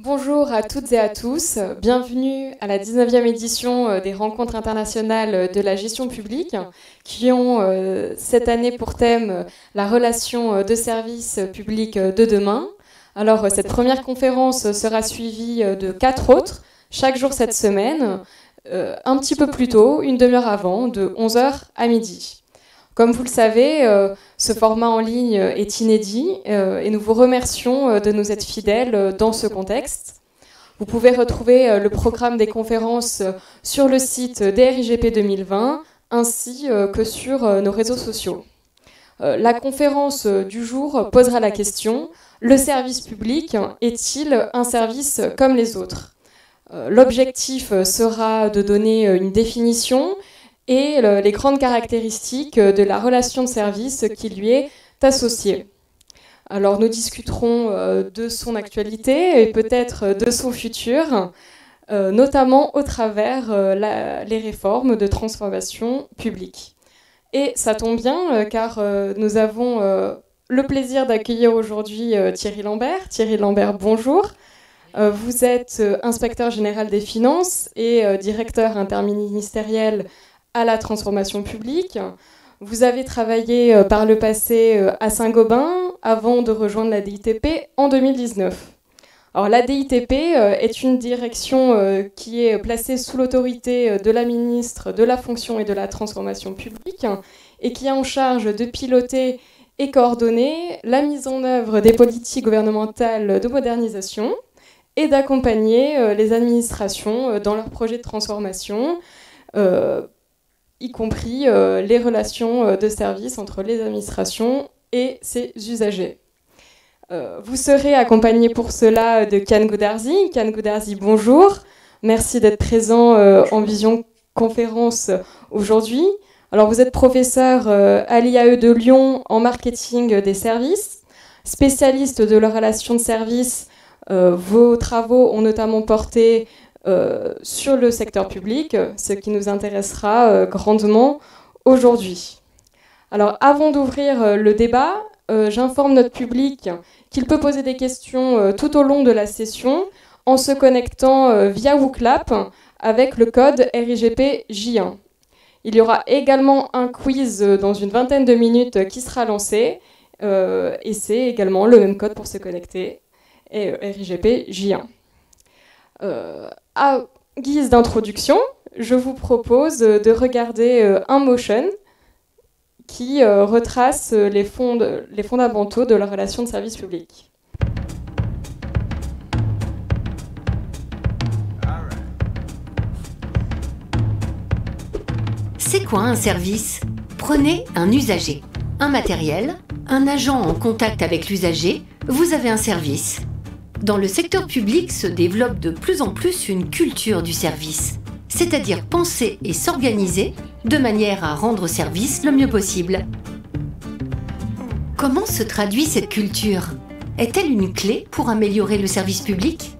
Bonjour à toutes et à tous, bienvenue à la 19e édition des rencontres internationales de la gestion publique qui ont cette année pour thème la relation de service public de demain. Alors cette première conférence sera suivie de 4 autres, chaque jour cette semaine, un petit peu plus tôt, une demi-heure avant, de 11 heures à midi. Comme vous le savez, ce format en ligne est inédit et nous vous remercions de nous être fidèles dans ce contexte. Vous pouvez retrouver le programme des conférences sur le site DRIGP 2020 ainsi que sur nos réseaux sociaux. La conférence du jour posera la question « Le service public est-il un service comme les autres ?» L'objectif sera de donner une définition et les grandes caractéristiques de la relation de service qui lui est associée. Alors nous discuterons de son actualité et peut-être de son futur, notamment au travers les réformes de transformation publique. Et ça tombe bien car nous avons le plaisir d'accueillir aujourd'hui Thierry Lambert. Thierry Lambert, bonjour. Vous êtes inspecteur général des finances et directeur interministériel à la transformation publique. Vous avez travaillé par le passé à Saint-Gobain avant de rejoindre la DITP en 2019. Alors, la DITP est une direction qui est placée sous l'autorité de la ministre de la fonction et de la transformation publique et qui a en charge de piloter et coordonner la mise en œuvre des politiques gouvernementales de modernisation et d'accompagner les administrations dans leurs projets de transformation, y compris les relations de service entre les administrations et ses usagers. Vous serez accompagné pour cela de Kian Goudarzi. Kian Goudarzi, bonjour. Merci d'être présent en visioconférence aujourd'hui. Alors, vous êtes professeur à l'IAE de Lyon en marketing des services, spécialiste de la relation de service. Vos travaux ont notamment porté sur le secteur public, ce qui nous intéressera grandement aujourd'hui. Alors, avant d'ouvrir le débat, j'informe notre public qu'il peut poser des questions tout au long de la session en se connectant via WooClap avec le code RIGP J1. Il y aura également un quiz dans une vingtaine de minutes qui sera lancé et c'est également le même code pour se connecter, et RIGP J1. À guise d'introduction, je vous propose de regarder un motion qui retrace les fondamentaux de la relation de service public. C'est quoi un service ? Prenez un usager, un matériel, un agent en contact avec l'usager, vous avez un service. Dans le secteur public se développe de plus en plus une culture du service, c'est-à-dire penser et s'organiser de manière à rendre service le mieux possible. Comment se traduit cette culture ? Est-elle une clé pour améliorer le service public ?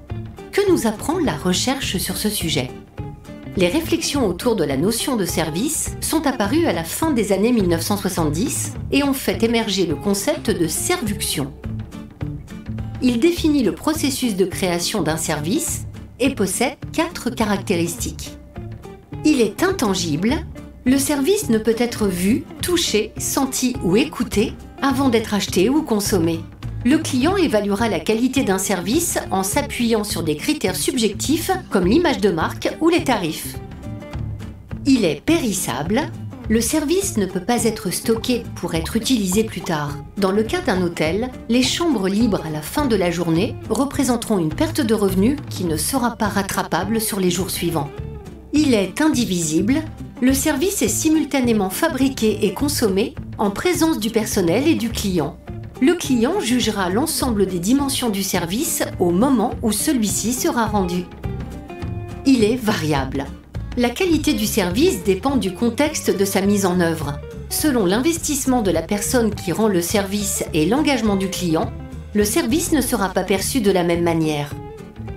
Que nous apprend la recherche sur ce sujet ? Les réflexions autour de la notion de service sont apparues à la fin des années 1970 et ont fait émerger le concept de servuction. Il définit le processus de création d'un service et possède 4 caractéristiques. Il est intangible. Le service ne peut être vu, touché, senti ou écouté avant d'être acheté ou consommé. Le client évaluera la qualité d'un service en s'appuyant sur des critères subjectifs comme l'image de marque ou les tarifs. Il est périssable. Le service ne peut pas être stocké pour être utilisé plus tard. Dans le cas d'un hôtel, les chambres libres à la fin de la journée représenteront une perte de revenus qui ne sera pas rattrapable sur les jours suivants. Il est indivisible. Le service est simultanément fabriqué et consommé en présence du personnel et du client. Le client jugera l'ensemble des dimensions du service au moment où celui-ci sera rendu. Il est variable. La qualité du service dépend du contexte de sa mise en œuvre. Selon l'investissement de la personne qui rend le service et l'engagement du client, le service ne sera pas perçu de la même manière.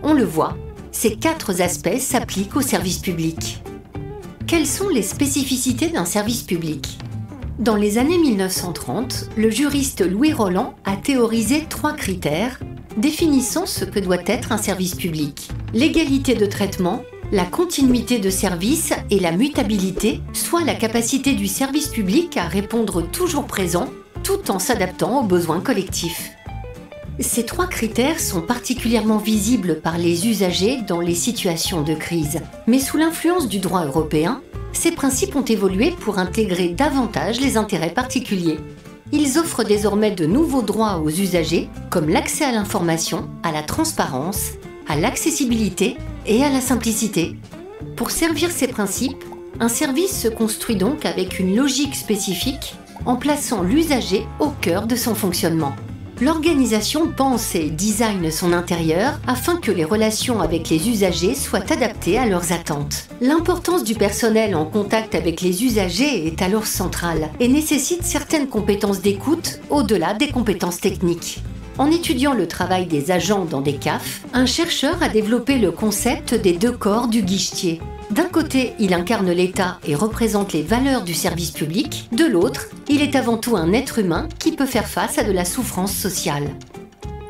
On le voit, ces 4 aspects s'appliquent au service public. Quelles sont les spécificités d'un service public ? Dans les années 1930, le juriste Louis Roland a théorisé 3 critères Définissons ce que doit être un service public. L'égalité de traitement, la continuité de service et la mutabilité, soit la capacité du service public à répondre toujours présent, tout en s'adaptant aux besoins collectifs. Ces 3 critères sont particulièrement visibles par les usagers dans les situations de crise. Mais sous l'influence du droit européen, ces principes ont évolué pour intégrer davantage les intérêts particuliers. Ils offrent désormais de nouveaux droits aux usagers, comme l'accès à l'information, à la transparence, à l'accessibilité et à la simplicité. Pour servir ces principes, un service se construit donc avec une logique spécifique, en plaçant l'usager au cœur de son fonctionnement. L'organisation pense et design son intérieur afin que les relations avec les usagers soient adaptées à leurs attentes. L'importance du personnel en contact avec les usagers est alors centrale et nécessite certaines compétences d'écoute au-delà des compétences techniques. En étudiant le travail des agents dans des CAF, un chercheur a développé le concept des 2 corps du guichetier. D'un côté, il incarne l'État et représente les valeurs du service public. De l'autre, il est avant tout un être humain qui peut faire face à de la souffrance sociale.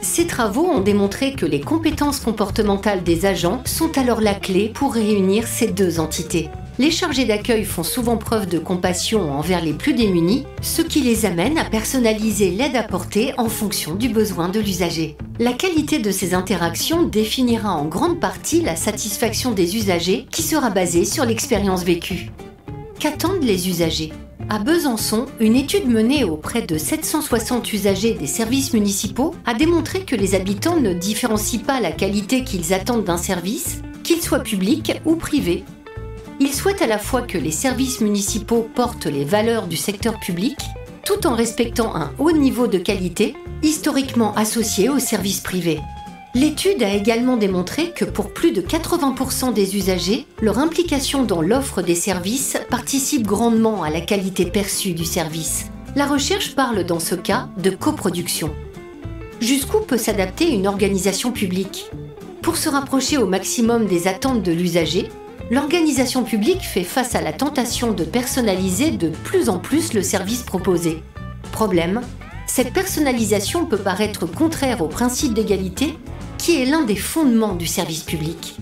Ces travaux ont démontré que les compétences comportementales des agents sont alors la clé pour réunir ces 2 entités. Les chargés d'accueil font souvent preuve de compassion envers les plus démunis, ce qui les amène à personnaliser l'aide apportée en fonction du besoin de l'usager. La qualité de ces interactions définira en grande partie la satisfaction des usagers qui sera basée sur l'expérience vécue. Qu'attendent les usagers ? À Besançon, une étude menée auprès de 760 usagers des services municipaux a démontré que les habitants ne différencient pas la qualité qu'ils attendent d'un service, qu'il soit public ou privé. Ils souhaitent à la fois que les services municipaux portent les valeurs du secteur public, tout en respectant un haut niveau de qualité, historiquement associé aux services privés. L'étude a également démontré que pour plus de 80% des usagers, leur implication dans l'offre des services participe grandement à la qualité perçue du service. La recherche parle dans ce cas de coproduction. Jusqu'où peut s'adapter une organisation publique ? Pour se rapprocher au maximum des attentes de l'usager, l'organisation publique fait face à la tentation de personnaliser de plus en plus le service proposé. Problème, cette personnalisation peut paraître contraire au principe d'égalité, qui est l'un des fondements du service public.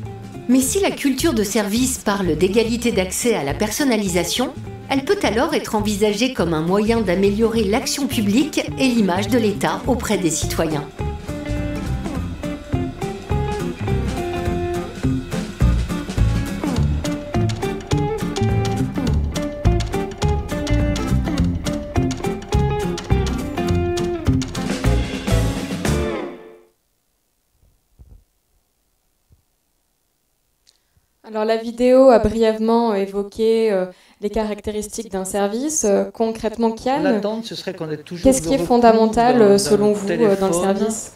Mais si la culture de service parle d'égalité d'accès à la personnalisation, elle peut alors être envisagée comme un moyen d'améliorer l'action publique et l'image de l'État auprès des citoyens. Alors la vidéo a brièvement évoqué les caractéristiques d'un service. Concrètement, Kian, l'attente, ce serait qu'on ait toujours qu'est-ce qui est fondamental selon vous dans le service ?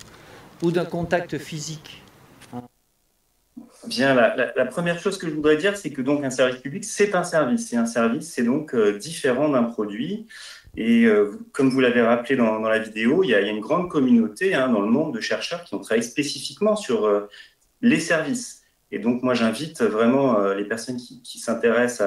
Ou d'un contact physique. Bien, la première chose que je voudrais dire, c'est que donc un service public, c'est un service. Et un service, c'est donc différent d'un produit. Et comme vous l'avez rappelé dans la vidéo, il y a une grande communauté dans le monde de chercheurs qui ont travaillé spécifiquement sur les services. Et donc, moi, j'invite vraiment les personnes qui s'intéressent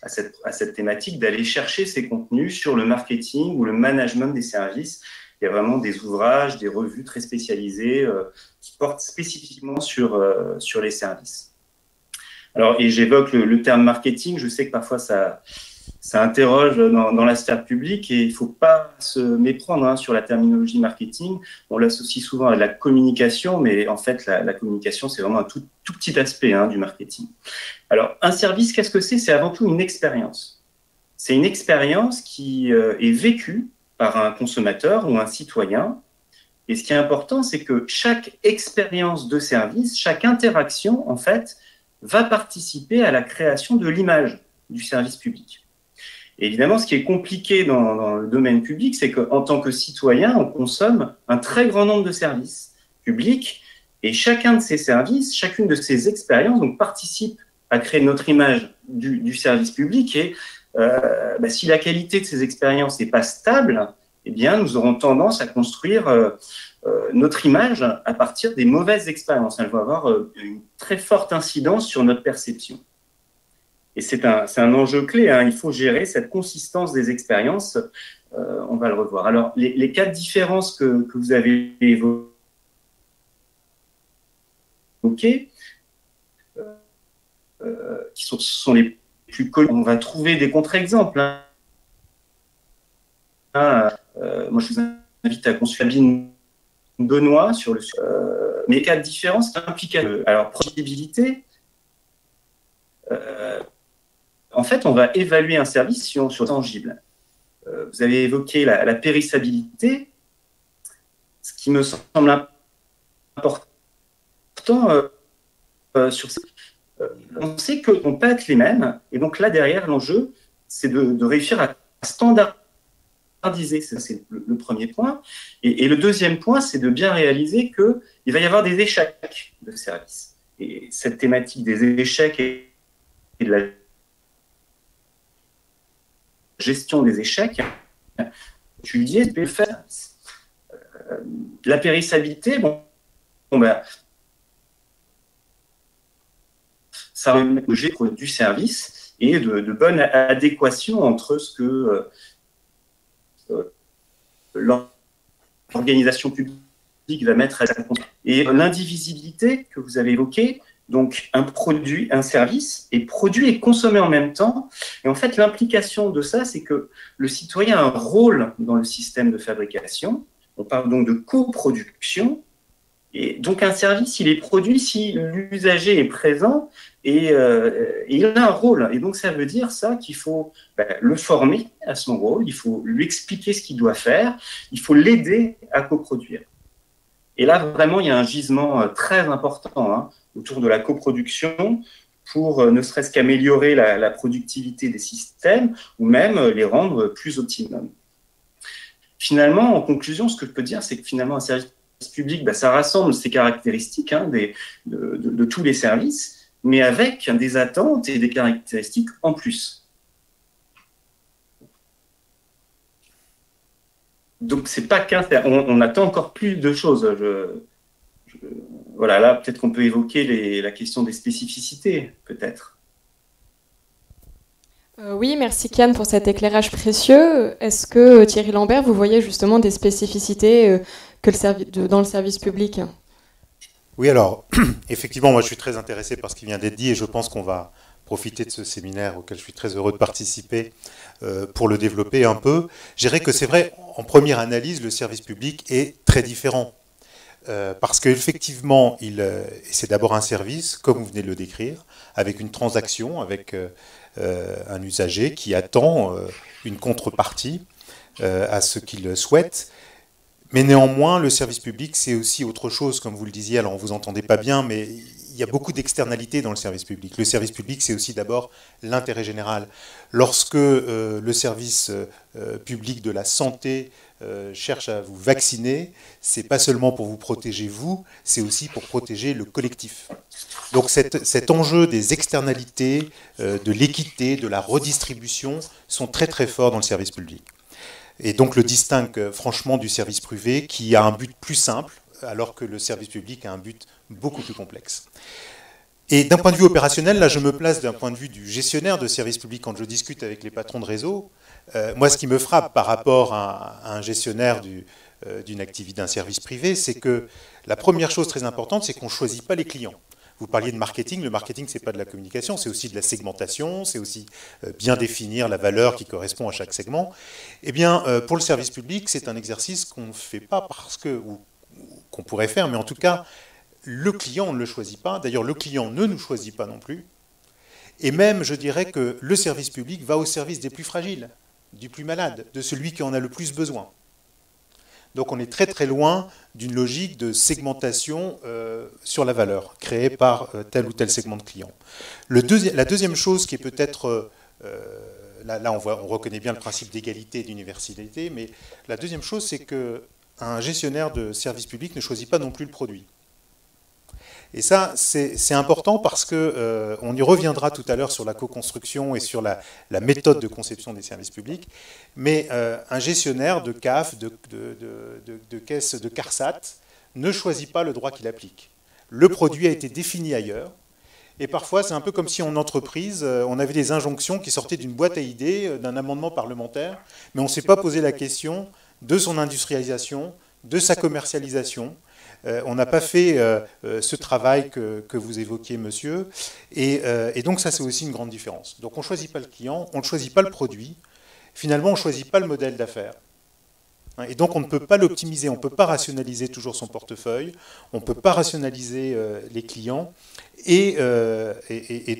à cette thématique d'aller chercher ces contenus sur le marketing ou le management des services. Il y a vraiment des ouvrages, des revues très spécialisées qui portent spécifiquement sur les services. Alors, et j'évoque le terme marketing, je sais que parfois ça interroge dans la sphère publique et il ne faut pas se méprendre sur la terminologie marketing. On l'associe souvent à la communication, mais en fait, la communication, c'est vraiment un tout petit aspect du marketing. Alors, un service, qu'est-ce que c'est ? C'est avant tout une expérience. C'est une expérience qui est vécue par un consommateur ou un citoyen. Et ce qui est important, c'est que chaque expérience de service, chaque interaction, en fait, va participer à la création de l'image du service public. Et évidemment, ce qui est compliqué dans le domaine public, c'est qu'en tant que citoyen, on consomme un très grand nombre de services publics et chacun de ces services, chacune de ces expériences donc, participe à créer notre image du service public. Et si la qualité de ces expériences n'est pas stable, eh bien, nous aurons tendance à construire notre image à partir des mauvaises expériences. Elle va avoir une très forte incidence sur notre perception. Et c'est un enjeu clé, il faut gérer cette consistance des expériences, on va le revoir. Alors, les 4 différences que vous avez évoquées, évoqués, qui sont les plus connus. On va trouver des contre-exemples. Moi, je vous invite à consulter Sabine Benoît sur le mais cas de différence implique alors projetabilité. En fait, on va évaluer un service sur tangible. Vous avez évoqué la périssabilité, ce qui me semble important sur ça. On sait qu'on ne peut pas être les mêmes, et donc là derrière l'enjeu, c'est de réussir à standardiser. Ça, c'est le premier point. Et le deuxième point, c'est de bien réaliser qu'il va y avoir des échecs de service. Et cette thématique des échecs et de la gestion des échecs, tu le dis, le faire. La périssabilité, ça remet du service et de bonne adéquation entre ce que l'organisation publique va mettre à sa compte. Et l'indivisibilité que vous avez évoquée, donc un produit, un service, est produit et consommé en même temps. Et en fait, l'implication de ça, c'est que le citoyen a un rôle dans le système de fabrication. On parle donc de coproduction. Et donc un service, il est produit si l'usager est présent et il a un rôle. Et donc ça veut dire ça qu'il faut le former à son rôle, il faut lui expliquer ce qu'il doit faire, il faut l'aider à coproduire. Et là, vraiment, il y a un gisement très important autour de la coproduction pour ne serait-ce qu'améliorer la productivité des systèmes ou même les rendre plus optimums. Finalement, en conclusion, ce que je peux dire, c'est que finalement, un service public, ça rassemble ces caractéristiques de tous les services, mais avec des attentes et des caractéristiques en plus. Donc, c'est pas qu'un... On attend encore plus de choses. Voilà, là, peut-être qu'on peut évoquer la question des spécificités, peut-être. Oui, merci Kian pour cet éclairage précieux. Est-ce que Thierry Lambert, vous voyez justement des spécificités dans le service public? Oui, alors, effectivement, moi je suis très intéressé par ce qui vient d'être dit et je pense qu'on va profiter de ce séminaire auquel je suis très heureux de participer pour le développer un peu. Je dirais que c'est vrai, en première analyse, le service public est très différent. Parce qu'effectivement, c'est d'abord un service, comme vous venez de le décrire, avec une transaction, avec un usager qui attend une contrepartie à ce qu'il souhaite. Mais néanmoins, le service public, c'est aussi autre chose, comme vous le disiez. Alors, on ne vous entendait pas bien, mais il y a beaucoup d'externalités dans le service public. Le service public, c'est aussi d'abord l'intérêt général. Lorsque le service public de la santé cherche à vous vacciner, c'est pas seulement pour vous protéger vous, c'est aussi pour protéger le collectif. Donc cet enjeu des externalités, de l'équité, de la redistribution sont très très forts dans le service public. Et donc le distingue franchement du service privé qui a un but plus simple, alors que le service public a un but beaucoup plus complexe. Et d'un point de vue opérationnel, là je me place d'un point de vue du gestionnaire de service public quand je discute avec les patrons de réseau. Moi ce qui me frappe par rapport à un gestionnaire d'une activité, d'un service privé, c'est que la première chose très importante, c'est qu'on ne choisit pas les clients. Vous parliez de marketing, le marketing c'est pas de la communication, c'est aussi de la segmentation, c'est aussi bien définir la valeur qui correspond à chaque segment. Eh bien, pour le service public, c'est un exercice qu'on ne fait pas parce que, ou qu'on pourrait faire, mais en tout cas, le client ne le choisit pas. D'ailleurs, le client ne nous choisit pas non plus. Et même, je dirais que le service public va au service des plus fragiles, du plus malade, de celui qui en a le plus besoin. Donc on est très très loin d'une logique de segmentation sur la valeur créée par tel ou tel segment de clients. La deuxième chose qui est peut-être, là on reconnaît bien le principe d'égalité et d'universalité, mais la deuxième chose c'est qu'un gestionnaire de service public ne choisit pas non plus le produit. Et ça, c'est important parce qu'on y reviendra tout à l'heure sur la co-construction et sur la méthode de conception des services publics. Mais un gestionnaire de CAF, de caisse de CARSAT, ne choisit pas le droit qu'il applique. Le produit a été défini ailleurs. Et parfois, c'est un peu comme si en entreprise, on avait des injonctions qui sortaient d'une boîte à idées, d'un amendement parlementaire, mais on ne s'est pas posé la question de son industrialisation, de sa commercialisation, on n'a pas fait ce travail que vous évoquiez, monsieur. Et donc ça, c'est aussi une grande différence. Donc on ne choisit pas le client, on ne choisit pas le produit. Finalement, on ne choisit pas le modèle d'affaires. Et donc on ne peut pas l'optimiser, on ne peut pas rationaliser toujours son portefeuille, on ne peut pas rationaliser les clients. Et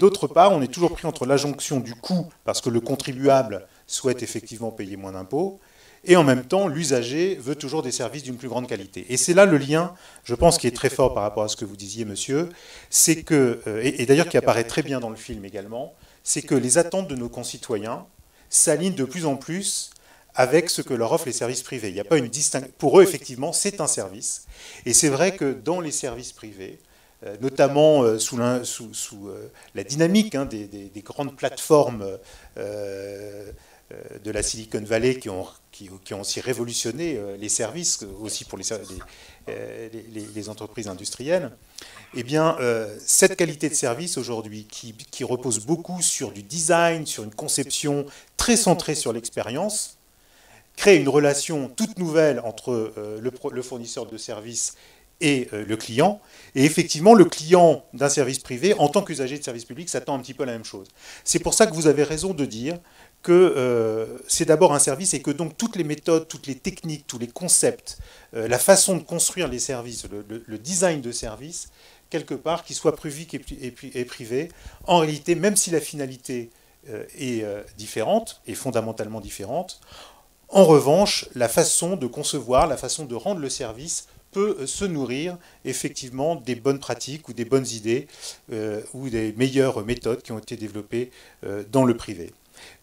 d'autre part, on est toujours pris entre l'injonction du coût, parce que le contribuable souhaite effectivement payer moins d'impôts, et en même temps, l'usager veut toujours des services d'une plus grande qualité. Et c'est là le lien, je pense, qui est très fort par rapport à ce que vous disiez, monsieur, c'est que, et d'ailleurs qui apparaît très bien dans le film également, c'est que les attentes de nos concitoyens s'alignent de plus en plus avec ce que leur offrent les services privés. Il n'y a pas une distinction. Pour eux, effectivement, c'est un service. Et c'est vrai que dans les services privés, notamment sous la dynamique des grandes plateformes de la Silicon Valley qui ont aussi révolutionné les services, aussi pour les entreprises industrielles, eh bien, cette qualité de service aujourd'hui, qui repose beaucoup sur du design, sur une conception très centrée sur l'expérience, crée une relation toute nouvelle entre le fournisseur de services et le client. Et effectivement, le client d'un service privé, en tant qu'usager de service public, s'attend un petit peu à la même chose. C'est pour ça que vous avez raison de dire que c'est d'abord un service et que donc toutes les méthodes, toutes les techniques, tous les concepts, la façon de construire les services, le design de service, quelque part, qu'il soit public et privé, en réalité, même si la finalité est différente, et fondamentalement différente, en revanche, la façon de concevoir, la façon de rendre le service peut se nourrir effectivement des bonnes pratiques ou des bonnes idées ou des meilleures méthodes qui ont été développées dans le privé.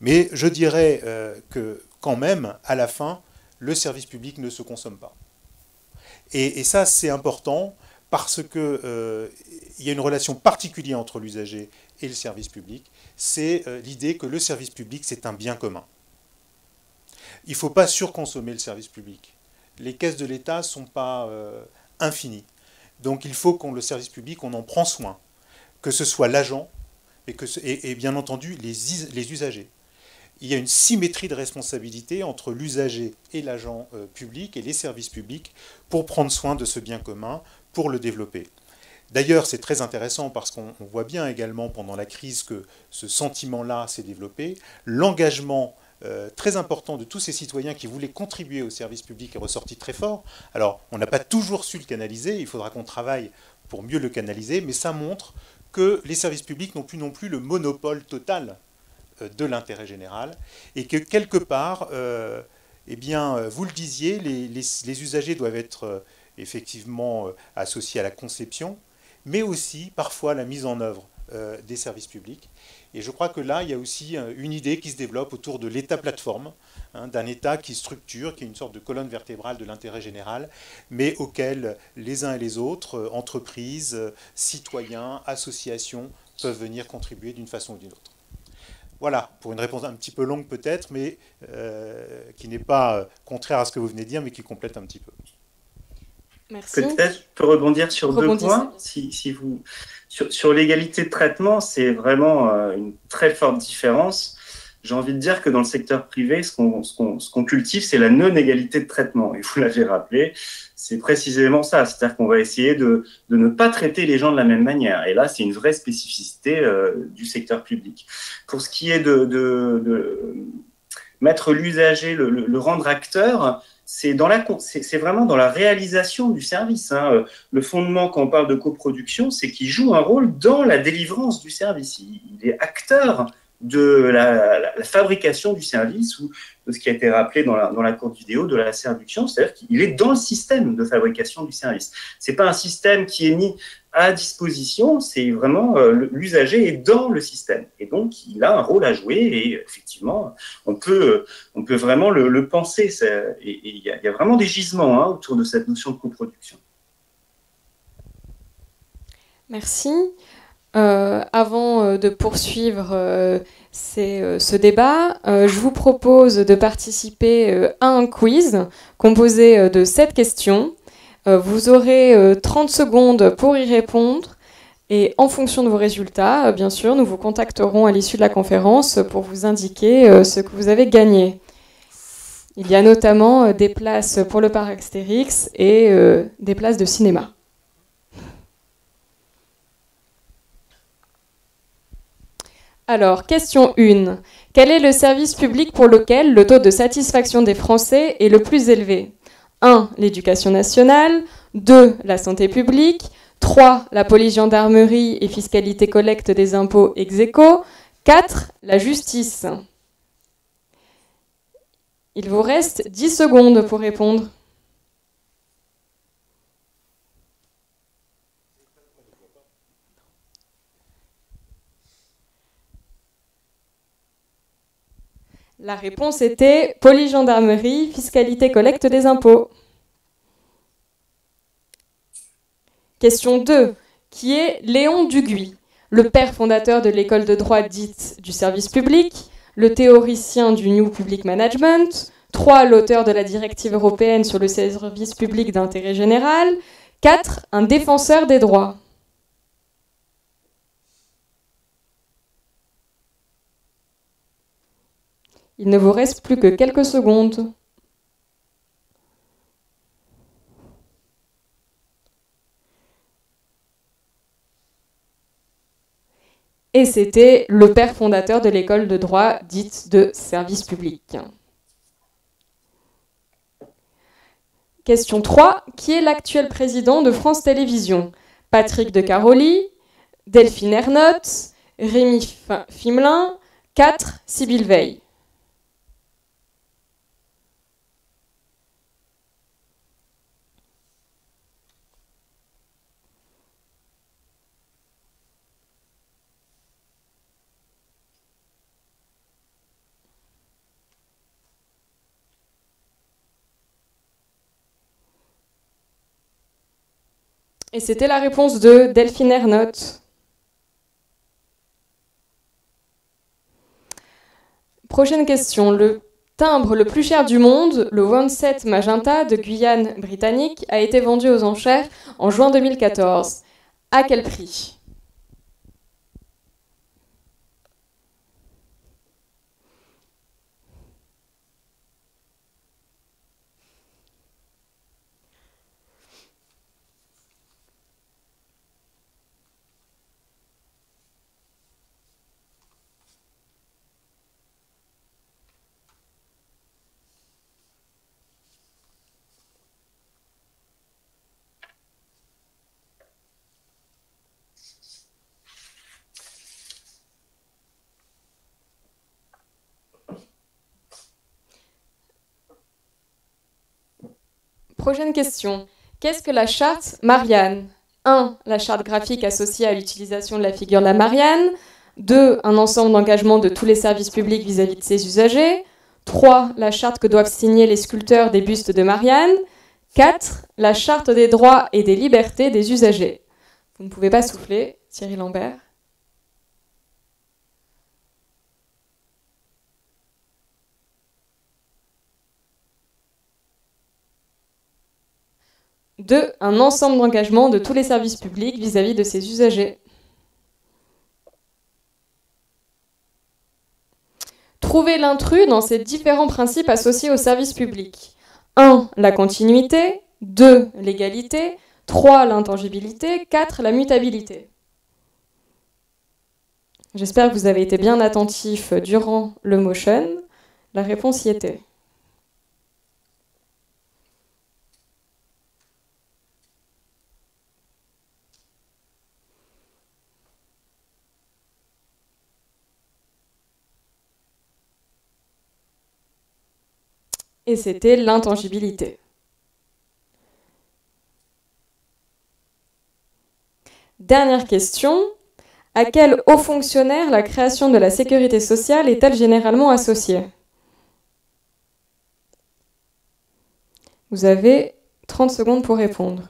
Mais je dirais que quand même, à la fin, le service public ne se consomme pas. Et ça, c'est important parce qu'il y a une relation particulière entre l'usager et le service public. C'est l'idée que le service public, c'est un bien commun. Il ne faut pas surconsommer le service public. Les caisses de l'État ne sont pas infinies. Donc il faut qu'on le service public, on en prend soin. Que ce soit l'agent et bien entendu les usagers. Il y a une symétrie de responsabilité entre l'usager et l'agent public et les services publics pour prendre soin de ce bien commun, pour le développer. D'ailleurs, c'est très intéressant parce qu'on voit bien également pendant la crise que ce sentiment-là s'est développé. L'engagement très important de tous ces citoyens qui voulaient contribuer au service public est ressorti très fort. Alors, on n'a pas toujours su le canaliser, il faudra qu'on travaille pour mieux le canaliser, mais ça montre que les services publics n'ont plus non plus le monopole total de l'intérêt général, et que quelque part, eh bien, vous le disiez, les usagers doivent être effectivement associés à la conception, mais aussi parfois à la mise en œuvre des services publics. Et je crois que là, il y a aussi une idée qui se développe autour de l'État-plateforme, d'un État qui structure, qui est une sorte de colonne vertébrale de l'intérêt général, mais auquel les uns et les autres, entreprises, citoyens, associations, peuvent venir contribuer d'une façon ou d'une autre. Voilà, pour une réponse un petit peu longue peut-être, mais qui n'est pas contraire à ce que vous venez de dire, mais qui complète un petit peu. Merci. Peut-être je peux rebondir sur deux points. Sur l'égalité de traitement, c'est vraiment une très forte différence. J'ai envie de dire que dans le secteur privé, ce qu'on cultive, c'est la non-égalité de traitement. Et vous l'avez rappelé, c'est précisément ça. C'est-à-dire qu'on va essayer de ne pas traiter les gens de la même manière. Et là, c'est une vraie spécificité du secteur public. Pour ce qui est de mettre l'usager, le rendre acteur, c'est vraiment dans la réalisation du service. Le fondement, quand on parle de coproduction, c'est qu'il joue un rôle dans la délivrance du service. Il est acteur de la fabrication du service ou de ce qui a été rappelé dans la courte vidéo de la séduction, c'est-à-dire qu'il est dans le système de fabrication du service. Ce n'est pas un système qui est mis à disposition, c'est vraiment l'usager est dans le système. Et donc, il a un rôle à jouer et effectivement, on peut vraiment le penser. Et il y a vraiment des gisements autour de cette notion de coproduction. Merci. Avant de poursuivre ce débat, je vous propose de participer à un quiz composé de 7 questions. Vous aurez 30 secondes pour y répondre et en fonction de vos résultats, bien sûr, nous vous contacterons à l'issue de la conférence pour vous indiquer ce que vous avez gagné. Il y a notamment des places pour le parc Astérix et des places de cinéma. Alors, question 1. Quel est le service public pour lequel le taux de satisfaction des Français est le plus élevé? 1. L'éducation nationale. 2. La santé publique. 3. La police, gendarmerie et fiscalité collecte des impôts ex aequo. 4. La justice. Il vous reste 10 secondes pour répondre. La réponse était police, gendarmerie, fiscalité collecte des impôts. Question 2. Qui est Léon Duguy, le père fondateur de l'école de droit dite du service public, le théoricien du New Public Management, 3. L'auteur de la directive européenne sur le service public d'intérêt général, 4. Un défenseur des droits. Il ne vous reste plus que quelques secondes. Et c'était le père fondateur de l'école de droit dite de service public. Question 3. Qui est l'actuel président de France Télévisions? Patrick de Caroly, Delphine Ernotte, Rémi Fimelin, 4. Sybille Veil. Et c'était la réponse de Delphine Ernotte. Prochaine question. Le timbre le plus cher du monde, le Onset Magenta de Guyane britannique, a été vendu aux enchères en juin 2014. À quel prix? Prochaine question. Qu'est-ce que la charte Marianne? 1. La charte graphique associée à l'utilisation de la figure de la Marianne. 2. Un ensemble d'engagements de tous les services publics vis-à-vis de ses usagers. 3. La charte que doivent signer les sculpteurs des bustes de Marianne. 4. La charte des droits et des libertés des usagers. Vous ne pouvez pas souffler, Thierry Lambert. Deux, un ensemble d'engagements de tous les services publics vis-à-vis de ses usagers. Trouvez l'intrus dans ces différents principes associés au service public. 1. La continuité. 2. L'égalité. 3. L'intangibilité. 4. La mutabilité. J'espère que vous avez été bien attentifs durant le motion. La réponse y était. Et c'était l'intangibilité. Dernière question. À quel haut fonctionnaire la création de la sécurité sociale est-elle généralement associée? Vous avez 30 secondes pour répondre.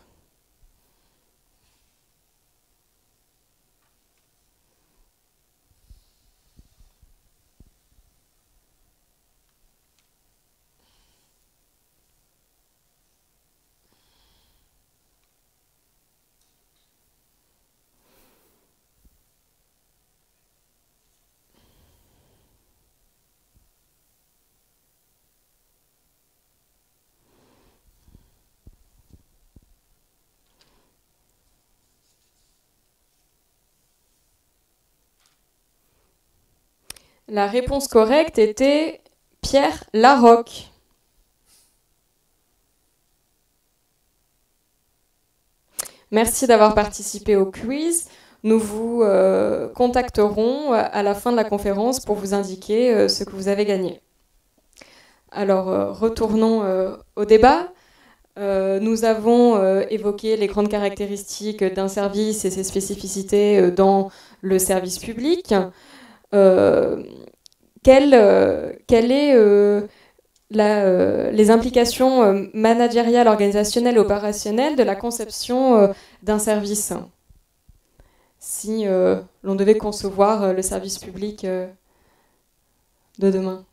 La réponse correcte était Pierre Larocque. Merci d'avoir participé au quiz. Nous vous contacterons à la fin de la conférence pour vous indiquer ce que vous avez gagné. Alors, retournons au débat. Nous avons évoqué les grandes caractéristiques d'un service et ses spécificités dans le service public. Quelles est les implications managériales, organisationnelles et opérationnelles de la conception d'un service, si l'on devait concevoir le service public de demain?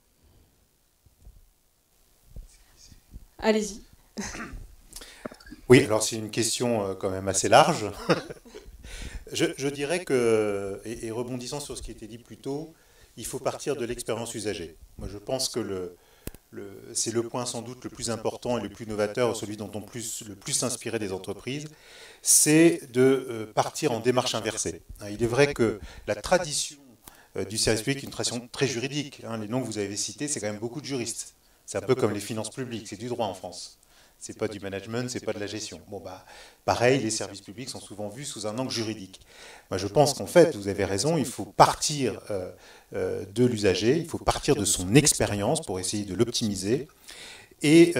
Allez-y. Oui, alors c'est une question quand même assez large. Je dirais que, et rebondissant sur ce qui a été dit plus tôt, il faut partir de l'expérience usagée. Moi, je pense que c'est le point sans doute le plus important et le plus novateur, celui dont on le plus s'inspirer des entreprises, c'est de partir en démarche inversée. Il est vrai que la tradition du service public est une tradition très juridique. Les noms que vous avez cités, c'est quand même beaucoup de juristes. C'est un peu comme les finances publiques, c'est du droit en France. C'est pas du management, c'est pas de la gestion. Bon, pareil, les services publics sont souvent vus sous un angle juridique. Moi, je pense qu'en fait, vous avez raison, il faut partir de l'usager, il faut partir de son expérience pour essayer de l'optimiser. Et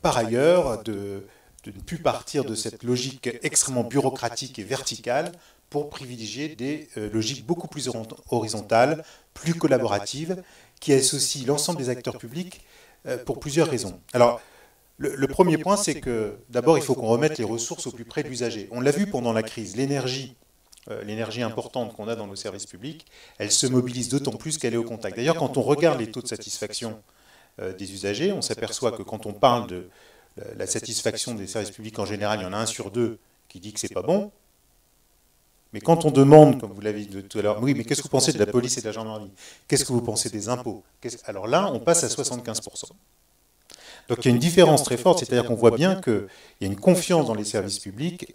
par ailleurs, de ne plus partir de cette logique extrêmement bureaucratique et verticale pour privilégier des logiques beaucoup plus horizontales, plus collaboratives, qui associent l'ensemble des acteurs publics pour plusieurs raisons. Alors, le premier point, c'est que d'abord, il faut qu'on remette les ressources au plus près de l'usager. On l'a vu pendant la crise, l'énergie importante qu'on a dans nos services publics, elle se mobilise d'autant plus qu'elle est au contact. D'ailleurs, quand on regarde les taux de satisfaction des usagers, on s'aperçoit que quand on parle de la satisfaction des services publics en général, il y en a 1 sur 2 qui dit que c'est pas bon. Mais quand on demande, comme vous l'avez dit tout à l'heure, oui, mais qu'est-ce que vous pensez de la police et de la gendarmerie? Qu'est-ce que vous pensez des impôts? Alors là, on passe à 75%. Donc il y a une différence très forte, c'est-à-dire qu'on voit bien qu'il y a une confiance dans les services publics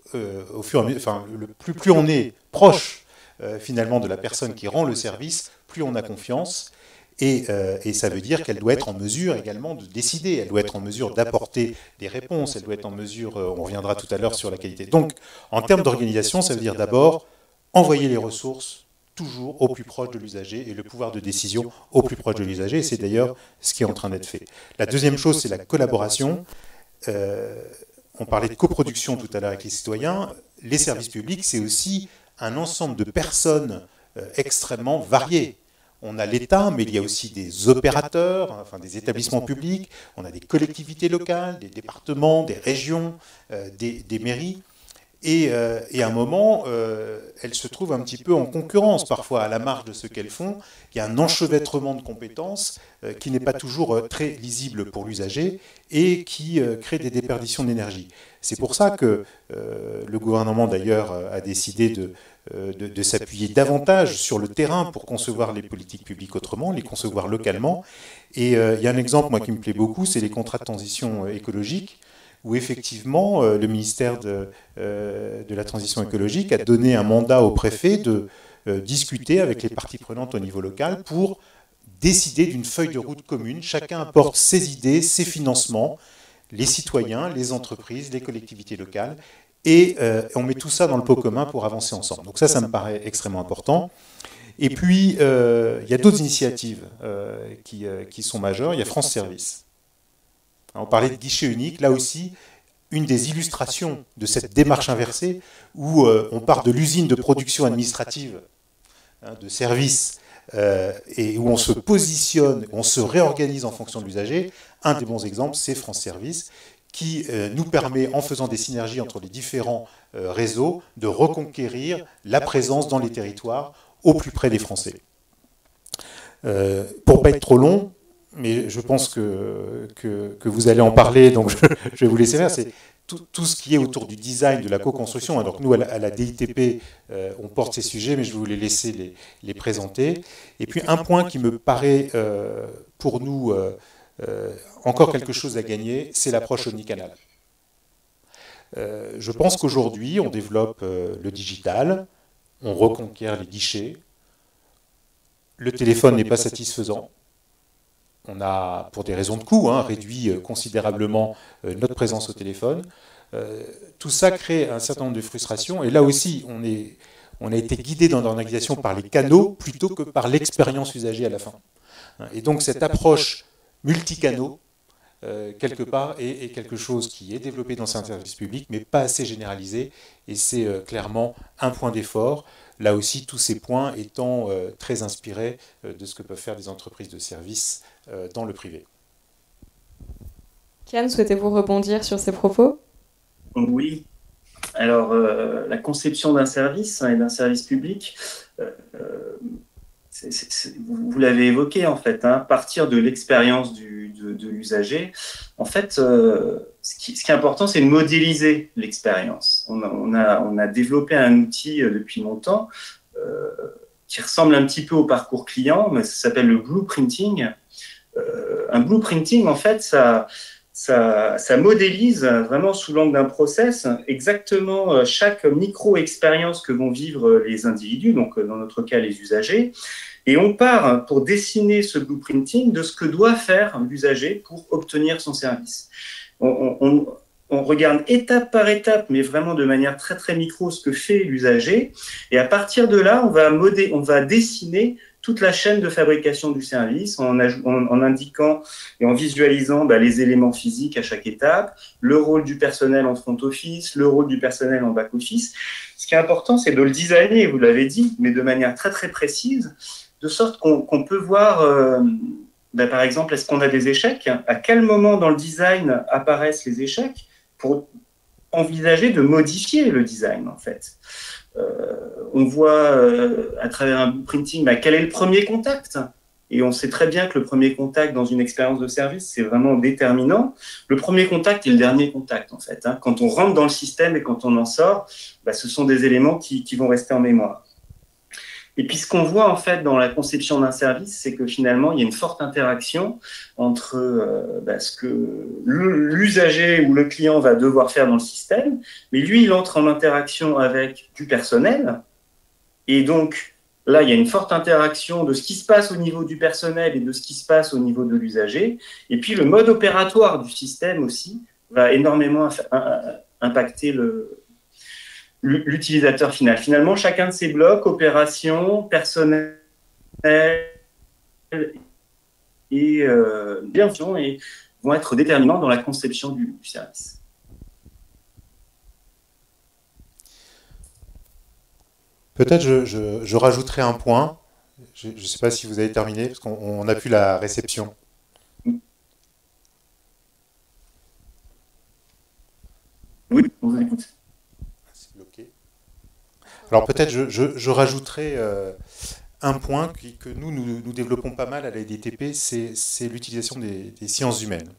au fur et à mesure, enfin, plus on est proche finalement de la personne qui rend le service, plus on a confiance. Et ça veut dire qu'elle doit être en mesure également de décider, elle doit être en mesure d'apporter des réponses, elle doit être en mesure, on reviendra tout à l'heure sur la qualité. Donc en termes d'organisation, ça veut dire d'abord envoyer les ressources toujours au plus proche de l'usager et le pouvoir de décision au plus proche de l'usager. Et c'est d'ailleurs ce qui est en train d'être fait. La deuxième chose, c'est la collaboration. On parlait de coproduction tout à l'heure avec les citoyens. Les services publics, c'est aussi un ensemble de personnes extrêmement variées. On a l'État, mais il y a aussi des opérateurs, enfin des établissements publics, on a des collectivités locales, des départements, des régions, des mairies. Et à un moment, elles se trouvent un petit peu en concurrence, parfois à la marge de ce qu'elles font. Il y a un enchevêtrement de compétences qui n'est pas toujours très lisible pour l'usager et qui crée des déperditions d'énergie. C'est pour ça que le gouvernement, d'ailleurs, a décidé de s'appuyer davantage sur le terrain pour concevoir les politiques publiques autrement, les concevoir localement. Et il y a un exemple, moi, qui me plaît beaucoup, c'est les contrats de transition écologique, où effectivement le ministère de la Transition écologique a donné un mandat au préfet de discuter avec les parties prenantes au niveau local pour décider d'une feuille de route commune. Chacun apporte ses idées, ses financements, les citoyens, les entreprises, les collectivités locales, et on met tout ça dans le pot commun pour avancer ensemble. Donc ça me paraît extrêmement important. Et puis, il y a d'autres initiatives qui sont majeures. Il y a France Service. On parlait de guichet unique, là aussi, une des illustrations de cette démarche inversée où on part de l'usine de production administrative, de services, et où on se positionne, on se réorganise en fonction de l'usager. Un des bons exemples, c'est France Service, qui nous permet, en faisant des synergies entre les différents réseaux, de reconquérir la présence dans les territoires au plus près des Français. Pour ne pas être trop long, mais je pense que vous allez en parler, donc je vais vous laisser faire. C'est tout ce qui est autour du design, de la co-construction. Alors nous, à la DITP, on porte ces sujets, mais je vais vous les laisser les présenter. Et puis un point qui me paraît, pour nous, encore quelque chose à gagner, c'est l'approche omnicanale. Je pense qu'aujourd'hui, on développe le digital, on reconquiert les guichets, le téléphone n'est pas satisfaisant. On a, pour des raisons de coût, réduit considérablement notre présence au téléphone. Tout ça crée un certain nombre de frustrations. Et là aussi, on a été guidé dans l'organisation par les canaux plutôt que par l'expérience usagée à la fin. Et donc cette approche multicanaux, quelque part, est quelque chose qui est développé dans un service public, mais pas assez généralisé. Et c'est clairement un point d'effort. Là aussi, tous ces points étant très inspirés de ce que peuvent faire des entreprises de services dans le privé. Kian, souhaitez-vous rebondir sur ces propos? Oui. Alors, la conception d'un service et d'un service public, vous l'avez évoqué en fait, partir de l'expérience de l'usager. En fait, ce qui est important, c'est de modéliser l'expérience. On a développé un outil depuis longtemps qui ressemble un petit peu au parcours client, mais ça s'appelle le blueprinting. Un blueprinting, en fait, ça modélise vraiment sous l'angle d'un process exactement chaque micro-expérience que vont vivre les individus, donc dans notre cas les usagers, et on part pour dessiner ce blueprinting de ce que doit faire l'usager pour obtenir son service. On regarde étape par étape, mais vraiment de manière très très micro, ce que fait l'usager, et à partir de là, on va dessiner toute la chaîne de fabrication du service en indiquant et en visualisant les éléments physiques à chaque étape, le rôle du personnel en front office, le rôle du personnel en back office. Ce qui est important, c'est de le designer, vous l'avez dit, mais de manière très très précise, de sorte qu'on peut voir, par exemple, est-ce qu'on a des échecs? À quel moment dans le design apparaissent les échecs pour envisager de modifier le design, en fait. On voit à travers un blueprinting quel est le premier contact. Et on sait très bien que le premier contact dans une expérience de service, c'est vraiment déterminant. Le premier contact et le dernier contact, en fait. Quand on rentre dans le système et quand on en sort, ce sont des éléments qui vont rester en mémoire. Et puis, ce qu'on voit, en fait, dans la conception d'un service, c'est que finalement, il y a une forte interaction entre ce que l'usager ou le client va devoir faire dans le système, mais lui, il entre en interaction avec du personnel. Et donc, là, il y a une forte interaction de ce qui se passe au niveau du personnel et de ce qui se passe au niveau de l'usager. Et puis, le mode opératoire du système aussi va énormément impacter l'utilisateur final. Finalement, chacun de ces blocs, opération, personnel et bienveillant, vont être déterminants dans la conception du service. Peut-être je rajouterai un point. Je ne sais pas si vous avez terminé, parce qu'on n'a plus la réception. Oui, on vous écoute. Alors peut-être je rajouterai un point que nous développons pas mal à la EDTP, c'est l'utilisation des sciences humaines,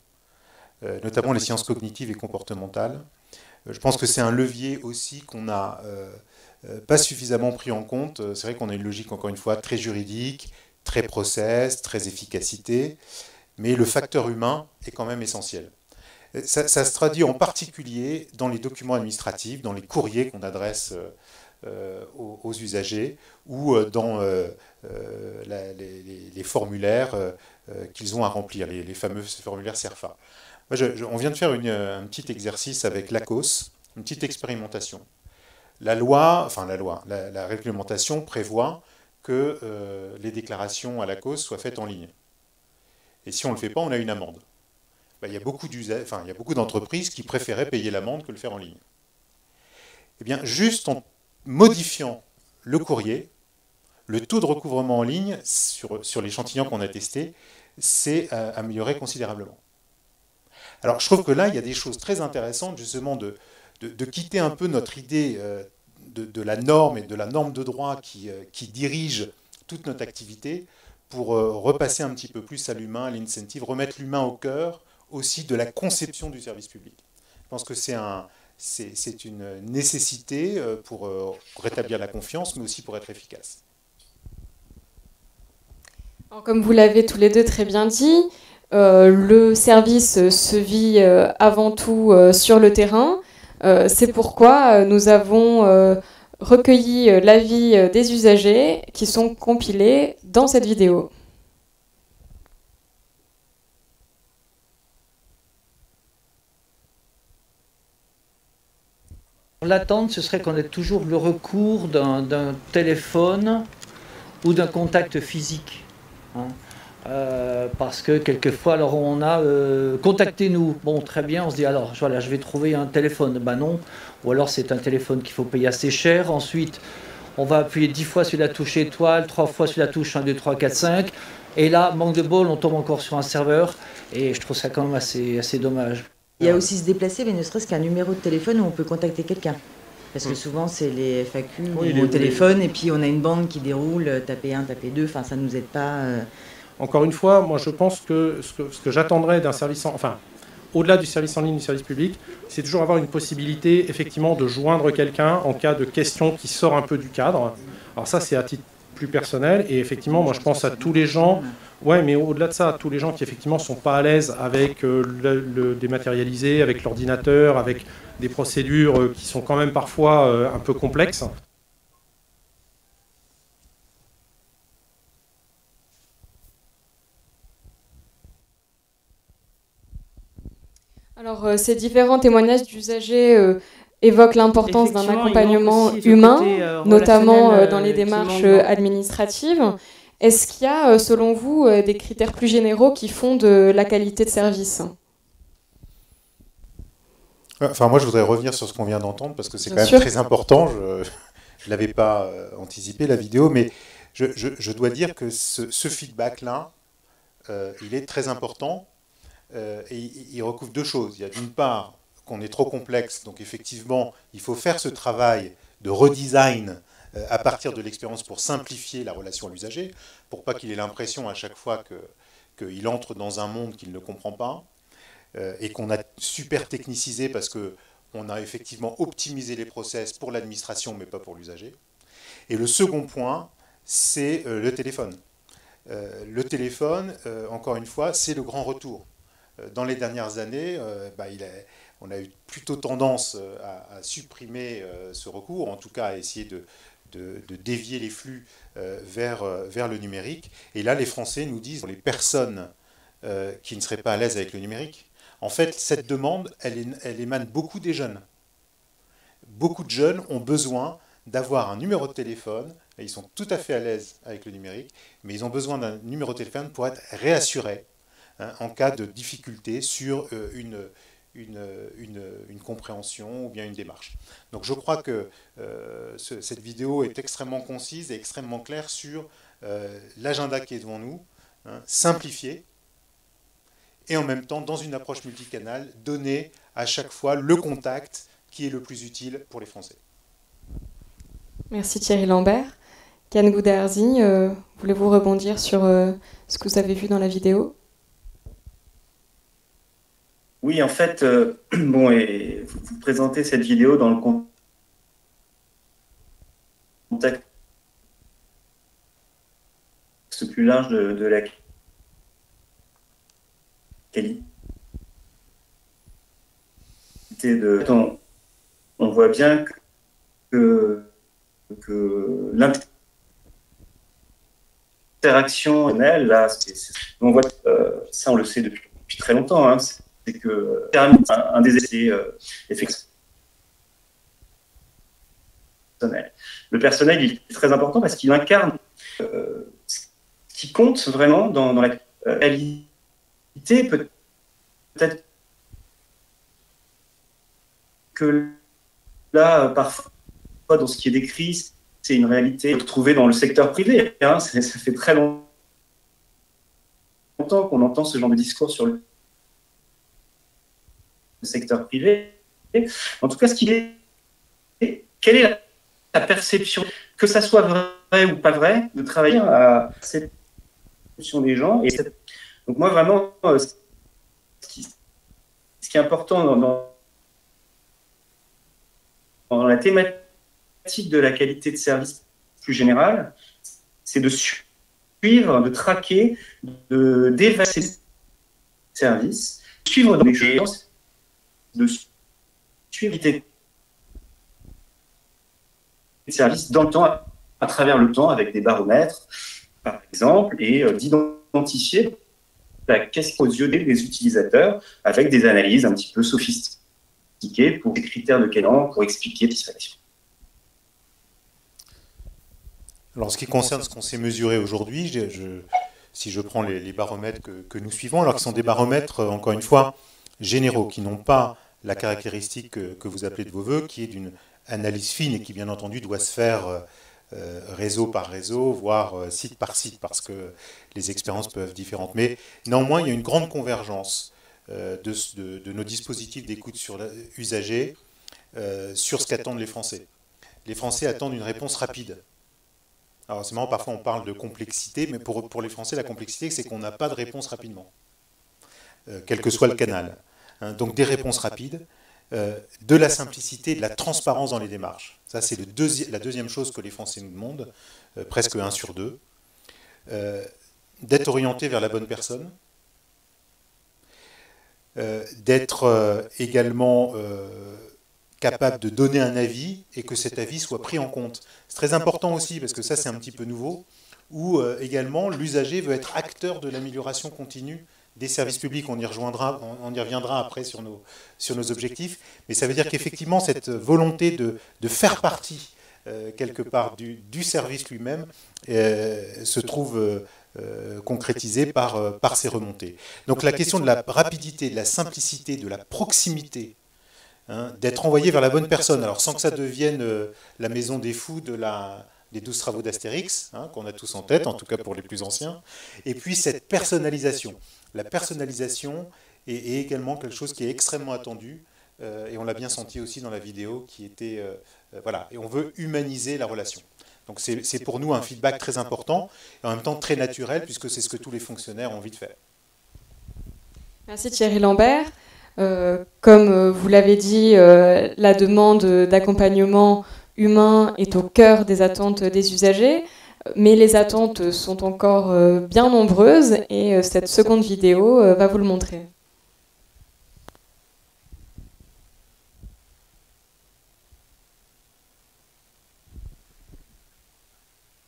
notamment les sciences cognitives et comportementales. Je pense que c'est un levier aussi qu'on n'a pas suffisamment pris en compte. C'est vrai qu'on a une logique, encore une fois, très juridique, très process, très efficacité, mais le facteur humain est quand même essentiel. Ça se traduit en particulier dans les documents administratifs, dans les courriers qu'on adresse aux usagers ou dans les formulaires qu'ils ont à remplir, les fameux formulaires CERFA. On vient de faire un petit exercice avec l'ACOS, une petite expérimentation. La réglementation prévoit que les déclarations à l'ACOS soient faites en ligne. Et si on ne le fait pas, on a une amende. Il y a beaucoup d'entreprises qui préféraient payer l'amende que le faire en ligne. Eh bien, juste en modifiant le courrier, le taux de recouvrement en ligne sur l'échantillon qu'on a testé s'est amélioré considérablement. Alors, je trouve que là, il y a des choses très intéressantes, justement, de quitter un peu notre idée de la norme et de la norme de droit qui dirige toute notre activité pour repasser un petit peu plus à l'humain, à l'incentive, remettre l'humain au cœur aussi de la conception du service public. Je pense que c'est une nécessité pour rétablir la confiance, mais aussi pour être efficace. Alors, comme vous l'avez tous les deux très bien dit, le service se vit avant tout sur le terrain. C'est pourquoi nous avons recueilli l'avis des usagers qui sont compilés dans cette vidéo. L'attente, ce serait qu'on ait toujours le recours d'un téléphone ou d'un contact physique. Hein. Parce que quelquefois, alors on a contactez-nous. Bon, très bien, on se dit alors voilà, je vais trouver un téléphone. Ben non, ou alors c'est un téléphone qu'il faut payer assez cher. Ensuite, on va appuyer 10 fois sur la touche étoile, 3 fois sur la touche 1, 2, 3, 4, 5. Et là, manque de bol, on tombe encore sur un serveur. Et je trouve ça quand même assez dommage. Il y a aussi se déplacer, mais ne serait-ce qu'un numéro de téléphone où on peut contacter quelqu'un. Parce que souvent, c'est les FAQ au téléphone, et puis on a une bande qui déroule, tapez 1, tapez 2, enfin ça ne nous aide pas. Encore une fois, moi je pense que ce que j'attendrais d'un service, enfin, au-delà du service en ligne, du service public, c'est toujours avoir une possibilité, effectivement, de joindre quelqu'un en cas de question qui sort un peu du cadre. Alors ça, c'est à titre plus personnel, et effectivement, moi je pense à tous les gens, ouais, mais au-delà de ça, tous les gens qui effectivement sont pas à l'aise avec le dématérialisé, avec l'ordinateur, avec des procédures qui sont quand même parfois un peu complexes. Alors, ces différents témoignages d'usagers évoquent l'importance d'un accompagnement humain, notamment dans les démarches administratives. Est-ce qu'il y a, selon vous, des critères plus généraux qui fondent la qualité de service ? Enfin, moi, je voudrais revenir sur ce qu'on vient d'entendre, parce que c'est quand même très important. Je ne l'avais pas anticipé, la vidéo, mais je dois dire que ce feedback-là, il est très important, et il recouvre deux choses. Il y a d'une part qu'on est trop complexe, donc effectivement, il faut faire ce travail de redesign à partir de l'expérience pour simplifier la relation à l'usager, pour pas qu'il ait l'impression à chaque fois qu'il entre dans un monde qu'il ne comprend pas, et qu'on a super technicisé parce qu'on a effectivement optimisé les process pour l'administration, mais pas pour l'usager. Et le second point, c'est le téléphone. Le téléphone, encore une fois, c'est le grand retour. Dans les dernières années, on a eu plutôt tendance à supprimer ce recours, en tout cas à essayer de dévier les flux vers le numérique. Et là, les Français nous disent, les personnes qui ne seraient pas à l'aise avec le numérique, en fait, cette demande, elle émane beaucoup des jeunes. Beaucoup de jeunes ont besoin d'avoir un numéro de téléphone, et ils sont tout à fait à l'aise avec le numérique, mais ils ont besoin d'un numéro de téléphone pour être réassurés en cas de difficulté sur une compréhension ou bien une démarche. Donc je crois que cette vidéo est extrêmement concise et extrêmement claire sur l'agenda qui est devant nous, simplifié, et en même temps, dans une approche multicanale, donner à chaque fois le contact qui est le plus utile pour les Français. Merci Thierry Lambert. Yann Goudarzi, voulez-vous rebondir sur ce que vous avez vu dans la vidéo ? Oui, en fait, et vous présentez cette vidéo dans le contexte plus large de la qualité on voit bien que l'interaction, là, on voit, ça on le sait depuis très longtemps, hein, c'est que un des essais effectifs. Le personnel il est très important parce qu'il incarne ce qui compte vraiment dans la qualité. Peut-être que là, parfois, dans ce qui est décrit, c'est une réalité retrouvée dans le secteur privé. Hein. Ça fait très longtemps qu'on entend ce genre de discours sur le secteur privé. En tout cas, quelle est la perception, que ça soit vrai ou pas vrai, de travailler à cette perception des gens. Donc moi, vraiment, ce qui est important dans la thématique de la qualité de service plus générale, c'est de suivre, de traquer, d'évaluer ces services, suivre dans les choses, de suivre services dans le temps, à travers le temps, avec des baromètres, par exemple, et d'identifier qu'est-ce aux yeux des utilisateurs, avec des analyses un petit peu sophistiquées pour des critères de qualité, pour expliquer la satisfaction. Alors, en ce qui concerne ce qu'on s'est mesuré aujourd'hui, si je prends les baromètres que nous suivons, alors qu'ils sont des baromètres, encore une fois, généraux, qui n'ont pas la caractéristique que vous appelez de vos voeux, qui est d'une analyse fine et qui, bien entendu, doit se faire réseau par réseau, voire site par site, parce que les expériences peuvent être différentes. Mais néanmoins, il y a une grande convergence de nos dispositifs d'écoute usagers sur ce qu'attendent les Français. Les Français attendent une réponse rapide. Alors c'est marrant, parfois on parle de complexité, mais pour les Français, la complexité, c'est qu'on n'a pas de réponse rapidement, quel que soit le canal. Donc des réponses rapides, de la simplicité, de la transparence dans les démarches. Ça, c'est la deuxième chose que les Français nous demandent, presque 1 sur 2. D'être orienté vers la bonne personne, d'être également capable de donner un avis et que cet avis soit pris en compte. C'est très important aussi, parce que ça c'est un petit peu nouveau, où également l'usager veut être acteur de l'amélioration continue des services publics. On y reviendra après sur nos objectifs, mais ça veut dire qu'effectivement cette volonté de faire partie quelque part du service lui-même se trouve concrétisée par ces remontées. Donc la question de la rapidité, de la simplicité, de la proximité, d'être envoyé vers la bonne personne, alors sans que ça devienne la maison des fous des 12 travaux d'Astérix, qu'on a tous en tête, en tout cas pour les plus anciens, et puis cette personnalisation. La personnalisation est également quelque chose qui est extrêmement attendu, et on l'a bien senti aussi dans la vidéo, qui était... voilà, et on veut humaniser la relation. Donc c'est pour nous un feedback très important, et en même temps très naturel, puisque c'est ce que tous les fonctionnaires ont envie de faire. Merci Thierry Lambert. Comme vous l'avez dit, la demande d'accompagnement humain est au cœur des attentes des usagers, mais les attentes sont encore bien nombreuses et cette seconde vidéo va vous le montrer.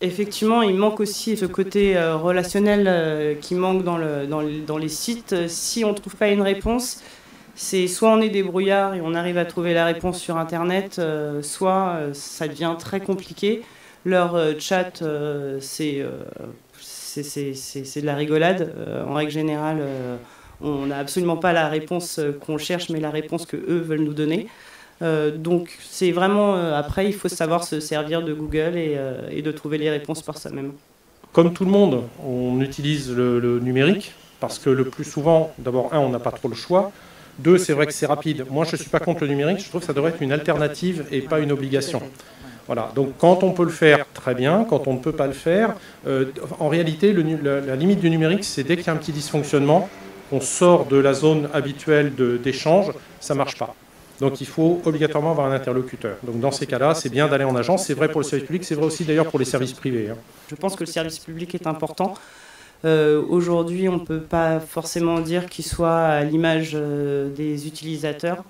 Effectivement, il manque aussi ce côté relationnel qui manque dans les sites. Si on ne trouve pas une réponse, c'est soit on est débrouillard et on arrive à trouver la réponse sur Internet, soit ça devient très compliqué. Leur chat, c'est de la rigolade. En règle générale, on n'a absolument pas la réponse qu'on cherche, mais la réponse qu'eux veulent nous donner. Donc c'est vraiment, après, il faut savoir se servir de Google et de trouver les réponses par soi-même. Comme tout le monde, on utilise le numérique, parce que le plus souvent, d'abord, on n'a pas trop le choix. 2, c'est vrai que c'est rapide. Moi, je ne suis pas contre le numérique, je trouve que ça devrait être une alternative et pas une obligation. Voilà. Donc, quand on peut le faire, très bien. Quand on ne peut pas le faire, en réalité, la limite du numérique, c'est dès qu'il y a un petit dysfonctionnement, on sort de la zone habituelle d'échange, ça ne marche pas. Donc, il faut obligatoirement avoir un interlocuteur. Donc, dans ces cas-là, c'est bien d'aller en agence. C'est vrai pour le service public, c'est vrai aussi d'ailleurs pour les services privés. Je pense que le service public est important. Aujourd'hui, on ne peut pas forcément dire qu'il soit à l'image des utilisateurs.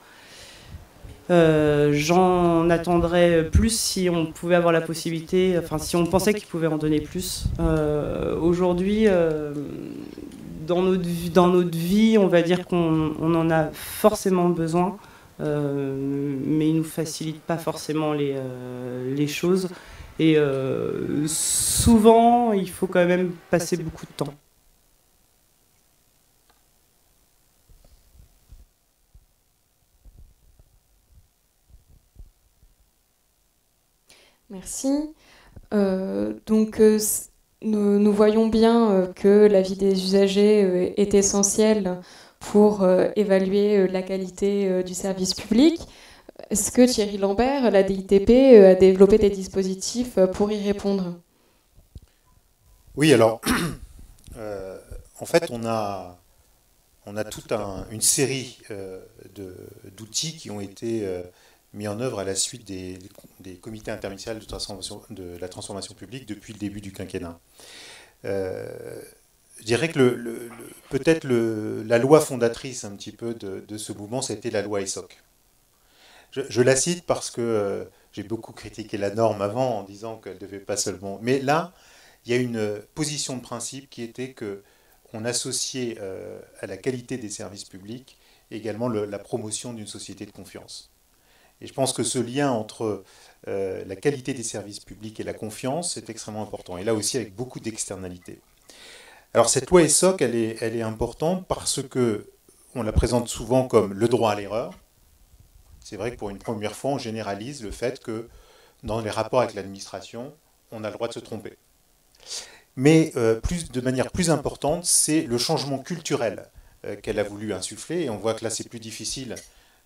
J'en attendrais plus si on pouvait avoir la possibilité, enfin si on pensait qu'il pouvait en donner plus. Aujourd'hui, dans notre vie, on va dire qu'on en a forcément besoin, mais il ne nous facilite pas forcément les choses. Et souvent, il faut quand même passer beaucoup de temps. Merci. Nous voyons bien que l'avis des usagers est essentiel pour évaluer la qualité du service public. Est-ce que Thierry Lambert, la DITP, a développé des dispositifs pour y répondre? Oui, alors, en fait, on a toute une série d'outils qui ont été mis en œuvre à la suite des comités interministériels de la transformation publique depuis le début du quinquennat. Je dirais que peut-être la loi fondatrice un petit peu de ce mouvement, ça a été la loi ESSOC. Je la cite parce que J'ai beaucoup critiqué la norme avant en disant qu'elle ne devait pas seulement... Mais là, il y a une position de principe qui était qu'on associait à la qualité des services publics également la promotion d'une société de confiance. Et je pense que ce lien entre la qualité des services publics et la confiance est extrêmement important. Et là aussi avec beaucoup d'externalités. Alors cette loi ESSOC, elle est importante parce qu'on la présente souvent comme le droit à l'erreur. C'est vrai que pour une première fois, on généralise le fait que dans les rapports avec l'administration, on a le droit de se tromper. Mais de manière plus importante, c'est le changement culturel qu'elle a voulu insuffler. Et on voit que là, c'est plus difficile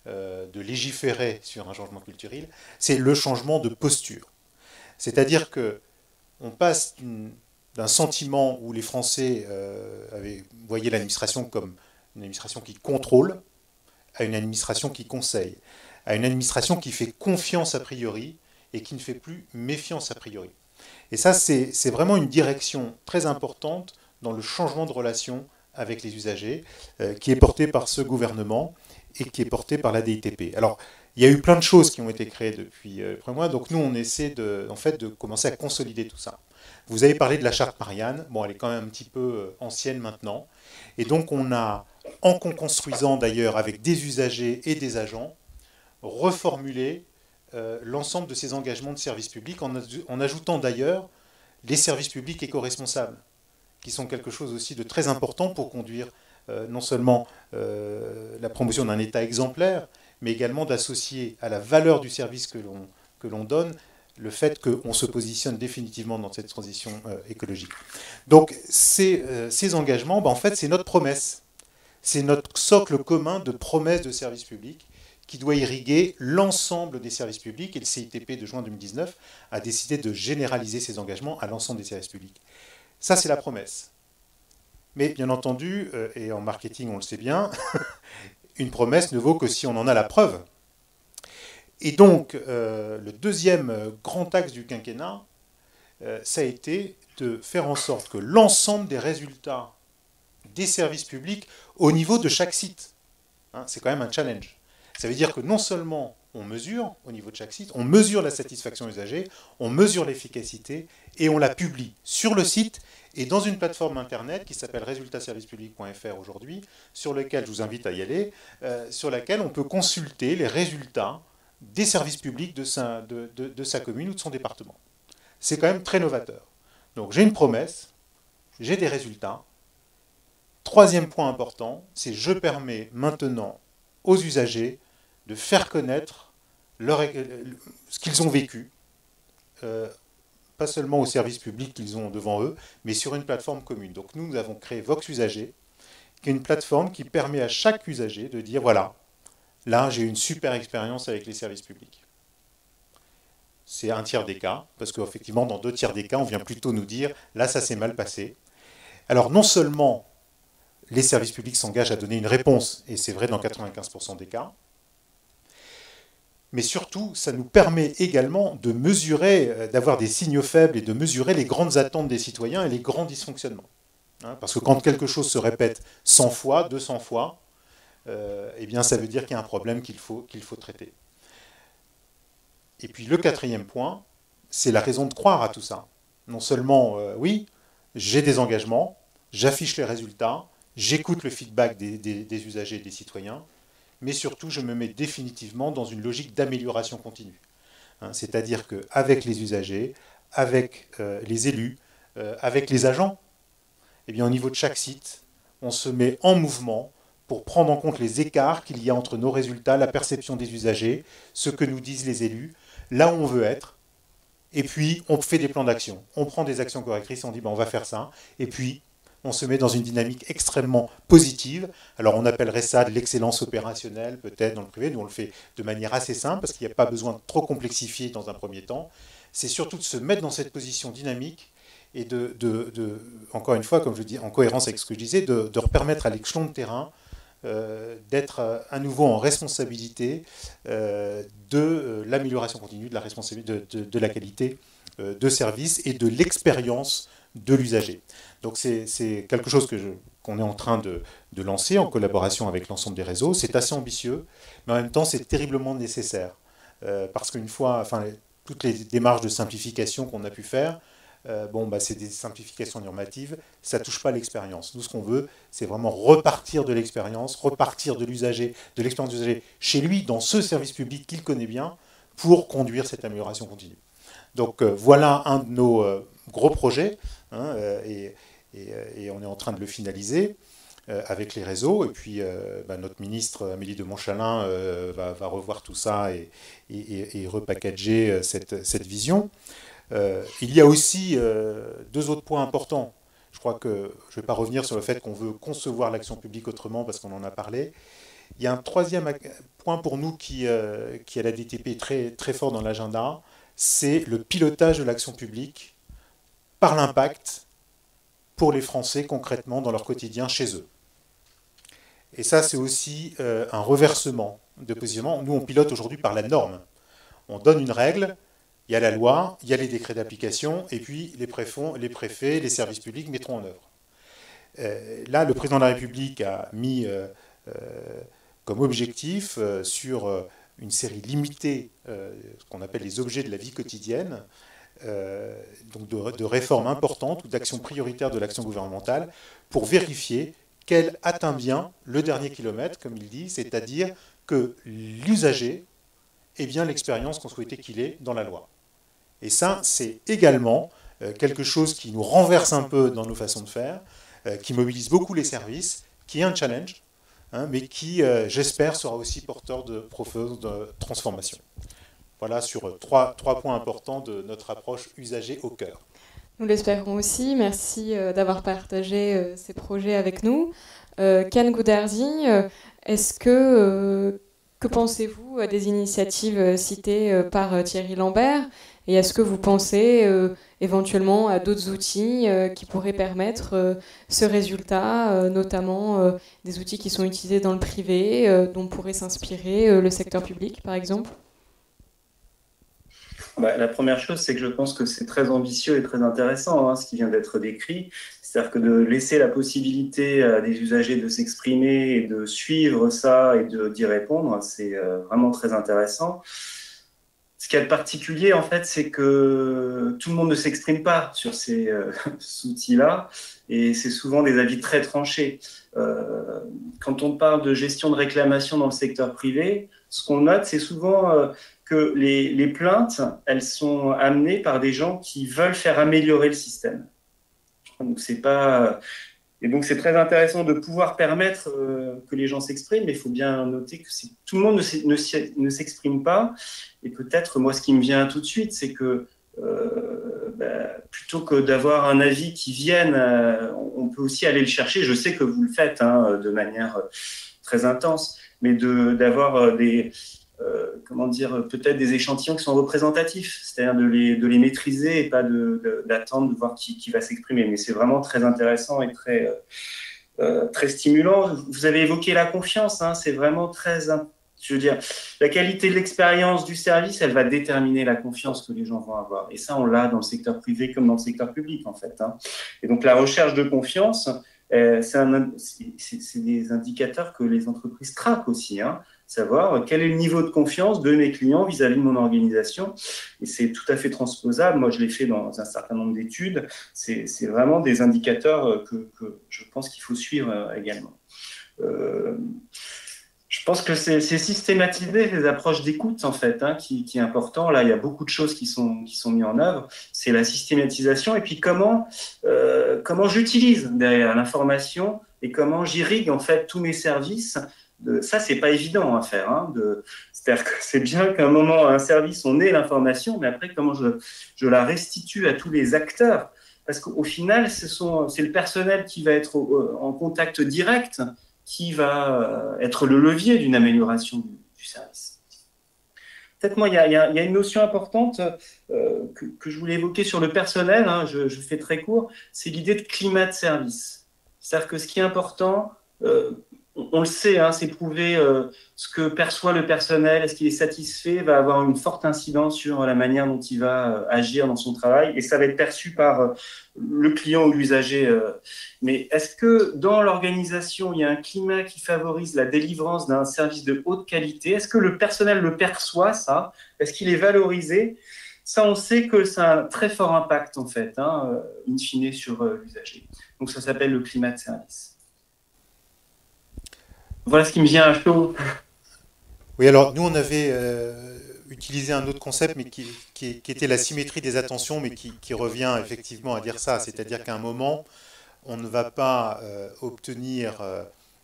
de légiférer sur un changement culturel. C'est le changement de posture. C'est-à-dire qu'on passe d'un sentiment où les Français voyaient l'administration comme une administration qui contrôle, à une administration qui conseille, à une administration qui fait confiance a priori et qui ne fait plus méfiance a priori. Et ça, c'est vraiment une direction très importante dans le changement de relation avec les usagers, qui est porté par ce gouvernement et qui est porté par la DITP. Alors, il y a eu plein de choses qui ont été créées depuis le premier mois, donc nous, on essaie de commencer à consolider tout ça. Vous avez parlé de la charte Marianne, bon, elle est quand même un petit peu ancienne maintenant, et donc on a, en construisant d'ailleurs avec des usagers et des agents, reformulé l'ensemble de ces engagements de service public, en ajoutant d'ailleurs les services publics éco-responsables, qui sont quelque chose aussi de très important pour conduire non seulement la promotion d'un État exemplaire, mais également d'associer à la valeur du service que l'on donne le fait qu'on se positionne définitivement dans cette transition écologique. Donc ces engagements, en fait, c'est notre promesse. C'est notre socle commun de promesses de service public qui doit irriguer l'ensemble des services publics. Et le CITP de juin 2019 a décidé de généraliser ces engagements à l'ensemble des services publics. Ça, c'est la promesse. Mais bien entendu, et en marketing, on le sait bien, une promesse ne vaut que si on en a la preuve. Et donc, le deuxième grand axe du quinquennat, ça a été de faire en sorte que l'ensemble des résultats des services publics au niveau de chaque site, c'est quand même un challenge. Ça veut dire que non seulement on mesure au niveau de chaque site, on mesure la satisfaction usagée, on mesure l'efficacité et on la publie sur le site et dans une plateforme internet qui s'appelle résultatservicepublic.fr aujourd'hui, sur lequel je vous invite à y aller, sur laquelle on peut consulter les résultats des services publics de sa commune ou de son département. C'est quand même très novateur. Donc j'ai une promesse, j'ai des résultats. Troisième point important, c'est je permets maintenant aux usagers de faire connaître ce qu'ils ont vécu, pas seulement aux services publics qu'ils ont devant eux, mais sur une plateforme commune. Donc nous avons créé Vox Usager, qui est une plateforme qui permet à chaque usager de dire, voilà, là j'ai eu une super expérience avec les services publics. C'est un tiers des cas, parce qu'effectivement dans 2 tiers des cas, on vient plutôt nous dire, là ça s'est mal passé. Alors non seulement les services publics s'engagent à donner une réponse, et c'est vrai dans 95% des cas, mais surtout, ça nous permet également de mesurer, d'avoir des signaux faibles et de mesurer les grandes attentes des citoyens et les grands dysfonctionnements. Parce que quand quelque chose se répète 100 fois, 200 fois, eh bien ça veut dire qu'il y a un problème qu'il faut traiter. Et puis le 4e point, c'est la raison de croire à tout ça. Non seulement, oui, j'ai des engagements, j'affiche les résultats, j'écoute le feedback des usagers et des citoyens, mais surtout, je me mets définitivement dans une logique d'amélioration continue. C'est-à-dire qu'avec les usagers, avec les élus, avec les agents, eh bien, au niveau de chaque site, on se met en mouvement pour prendre en compte les écarts qu'il y a entre nos résultats, la perception des usagers, ce que nous disent les élus, là où on veut être, et puis on fait des plans d'action. On prend des actions correctrices, on dit on va faire ça, et puis on se met dans une dynamique extrêmement positive. Alors on appellerait ça de l'excellence opérationnelle, peut-être dans le privé. Nous on le fait de manière assez simple, parce qu'il n'y a pas besoin de trop complexifier dans un premier temps. C'est surtout de se mettre dans cette position dynamique et encore une fois, comme je dis, en cohérence avec ce que je disais, de permettre à l'échelon de terrain d'être à nouveau en responsabilité de l'amélioration continue, de la responsabilité de la qualité de service et de l'expérience de l'usager. Donc c'est quelque chose qu'on est en train de lancer en collaboration avec l'ensemble des réseaux. C'est assez ambitieux, mais en même temps c'est terriblement nécessaire. parce qu'une fois, enfin, toutes les démarches de simplification qu'on a pu faire, c'est des simplifications normatives, ça ne touche pas l'expérience. Nous, ce qu'on veut, c'est vraiment repartir de l'expérience, repartir de l'usager, de l'expérience de l'usager chez lui, dans ce service public qu'il connaît bien, pour conduire cette amélioration continue. Donc voilà un de nos gros projets, hein, et on est en train de le finaliser avec les réseaux. Et puis notre ministre Amélie de Montchalin va revoir tout ça et repackager cette vision. Il y a aussi deux autres points importants. Je crois que je ne vais pas revenir sur le fait qu'on veut concevoir l'action publique autrement parce qu'on en a parlé. Il y a un troisième point pour nous qui à la DTP est très, très fort dans l'agenda, c'est le pilotage de l'action publique par l'impact pour les Français concrètement dans leur quotidien chez eux. Et ça, c'est aussi un reversement de positionnement. Nous, on pilote aujourd'hui par la norme. On donne une règle, il y a la loi, il y a les décrets d'application, et puis les préfets, les services publics mettront en œuvre. Là, le président de la République a mis comme objectif sur une série limitée, ce qu'on appelle les objets de la vie quotidienne, donc de réformes importantes ou d'actions prioritaires de l'action gouvernementale pour vérifier qu'elle atteint bien le dernier kilomètre, comme il dit, c'est-à-dire que l'usager ait bien l'expérience qu'on souhaitait qu'il ait dans la loi. Et ça, c'est également quelque chose qui nous renverse un peu dans nos façons de faire, qui mobilise beaucoup les services, qui est un challenge, hein, mais qui, j'espère, sera aussi porteur de profonde transformation. Voilà sur trois points importants de notre approche usager au cœur. Nous l'espérons aussi. Merci d'avoir partagé ces projets avec nous. Ken Goudarzi, que pensez-vous des initiatives citées par Thierry Lambert? Et est-ce que vous pensez éventuellement à d'autres outils qui pourraient permettre ce résultat, notamment des outils qui sont utilisés dans le privé, dont pourrait s'inspirer le secteur public, par exemple? La première chose, c'est que je pense que c'est très ambitieux et très intéressant, hein, ce qui vient d'être décrit. C'est-à-dire que de laisser la possibilité à des usagers de s'exprimer et de suivre ça et d'y répondre, c'est vraiment très intéressant. Ce qu'il y a de particulier, en fait, c'est que tout le monde ne s'exprime pas sur ces outils-là, et c'est souvent des avis très tranchés. Quand on parle de gestion de réclamation dans le secteur privé, ce qu'on note, c'est souvent que les plaintes, elles sont amenées par des gens qui veulent faire améliorer le système. Donc, c'est pas... Et donc, c'est très intéressant de pouvoir permettre que les gens s'expriment, mais il faut bien noter que tout le monde ne s'exprime pas. Et peut-être, moi, ce qui me vient tout de suite, c'est que plutôt que d'avoir un avis qui vienne, on peut aussi aller le chercher. Je sais que vous le faites hein, de manière très intense, mais d'avoir peut-être des échantillons qui sont représentatifs, c'est-à-dire de les maîtriser et pas d'attendre de voir qui va s'exprimer. Mais c'est vraiment très intéressant et très stimulant. Vous avez évoqué la confiance, hein, c'est vraiment je veux dire, la qualité de l'expérience du service, elle va déterminer la confiance que les gens vont avoir. Et ça, on l'a dans le secteur privé comme dans le secteur public, en fait. Hein. Et donc, la recherche de confiance, c'est des indicateurs que les entreprises traquent aussi, hein. Savoir quel est le niveau de confiance de mes clients vis-à-vis de mon organisation. Et c'est tout à fait transposable. Moi, je l'ai fait dans un certain nombre d'études. C'est vraiment des indicateurs que je pense qu'il faut suivre également. Je pense que c'est systématiser les approches d'écoute, en fait, hein, qui est important. Là, il y a beaucoup de choses qui sont mises en œuvre. C'est la systématisation. Et puis, comment j'utilise derrière l'information et comment j'irrigue, en fait, tous mes services. Ça, c'est pas évident à faire. Hein, c'est-à-dire que c'est bien qu'à un moment, à un service, on ait l'information, mais après, comment je la restitue à tous les acteurs? Parce qu'au final, c'est le personnel qui va être en contact direct, qui va être le levier d'une amélioration du service. Peut-être, moi, il y a une notion importante que je voulais évoquer sur le personnel, hein, je fais très court, c'est l'idée de climat de service. C'est-à-dire que ce qui est important... on le sait, hein, c'est prouvé, ce que perçoit le personnel, est-ce qu'il est satisfait, va avoir une forte incidence sur la manière dont il va agir dans son travail, et ça va être perçu par le client ou l'usager. Mais est-ce que dans l'organisation, il y a un climat qui favorise la délivrance d'un service de haute qualité? Est-ce que le personnel le perçoit, ça? Est-ce qu'il est valorisé? Ça, on sait que ça a un très fort impact, en fait, hein, in fine, sur l'usager. Donc, ça s'appelle le climat de service. Voilà ce qui me vient à chaud. Oui, alors nous, on avait utilisé un autre concept, mais qui était la symétrie des attentions, mais qui revient effectivement à dire ça. C'est-à-dire qu'à un moment, on ne va pas obtenir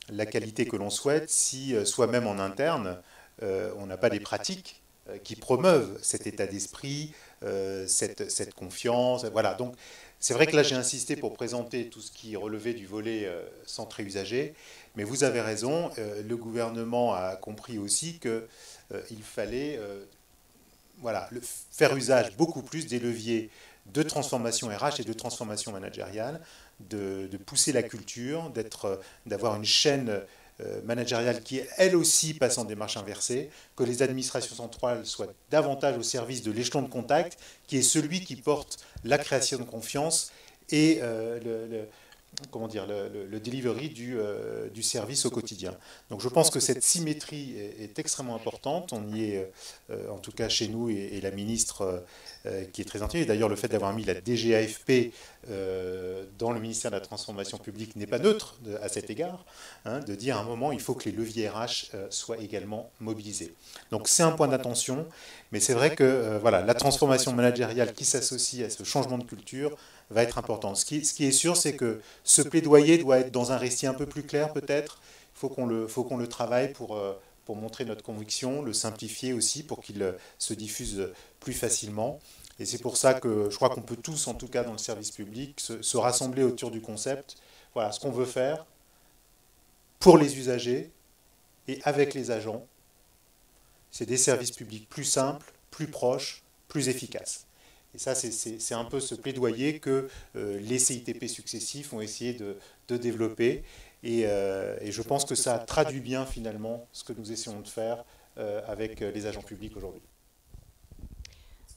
la qualité que l'on souhaite si soi-même en interne, on n'a pas des pratiques qui promeuvent cet état d'esprit, cette confiance. Voilà, donc c'est vrai que là j'ai insisté pour présenter tout ce qui relevait du volet centré usager, mais vous avez raison, le gouvernement a compris aussi qu'il fallait voilà, faire usage beaucoup plus des leviers de transformation RH et de transformation managériale, de pousser la culture, d'avoir une chaîne managériale qui, elle aussi, passe en démarche inversée, que les administrations centrales soient davantage au service de l'échelon de contact, qui est celui qui porte la création de confiance et le delivery du service au quotidien. Donc je pense que cette symétrie est extrêmement importante. On y est, en tout cas chez nous, et la ministre qui est très entière. Et d'ailleurs, le fait d'avoir mis la DGAFP dans le ministère de la Transformation publique n'est pas neutre à cet égard, hein, de dire à un moment, il faut que les leviers RH soient également mobilisés. Donc c'est un point d'attention, mais c'est vrai que voilà, la transformation managériale qui s'associe à ce changement de culture va être important. Ce qui est sûr, c'est que ce plaidoyer doit être dans un récit un peu plus clair peut-être. Il faut qu'on le travaille pour montrer notre conviction, le simplifier aussi pour qu'il se diffuse plus facilement. Et c'est pour ça que je crois qu'on peut tous, en tout cas dans le service public, se rassembler autour du concept. Voilà, ce qu'on veut faire pour les usagers et avec les agents, c'est des services publics plus simples, plus proches, plus efficaces. Et ça, c'est un peu ce plaidoyer que les CITP successifs ont essayé de développer. Et je pense que ça traduit bien, finalement, ce que nous essayons de faire avec les agents publics aujourd'hui.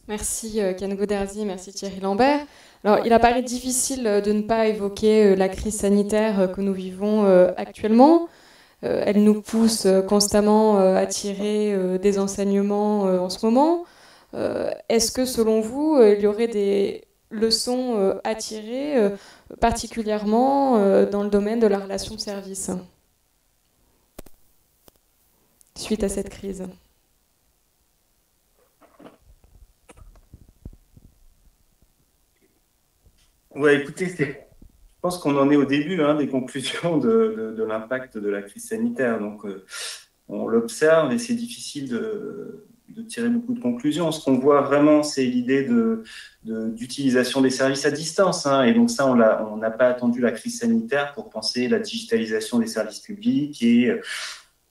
Merci Ken Gauderzi, merci Thierry Lambert. Alors, il apparaît difficile de ne pas évoquer la crise sanitaire que nous vivons actuellement. Elle nous pousse constamment à tirer des enseignements en ce moment. Est-ce que, selon vous, il y aurait des leçons à tirer, particulièrement dans le domaine de la relation de service, suite à cette crise ? Ouais, écoutez, je pense qu'on en est au début des conclusions de l'impact de la crise sanitaire. Donc, on l'observe et c'est difficile de tirer beaucoup de conclusions. Ce qu'on voit vraiment, c'est l'idée d'utilisation des services à distance. Et donc ça, on n'a pas attendu la crise sanitaire pour penser la digitalisation des services publics et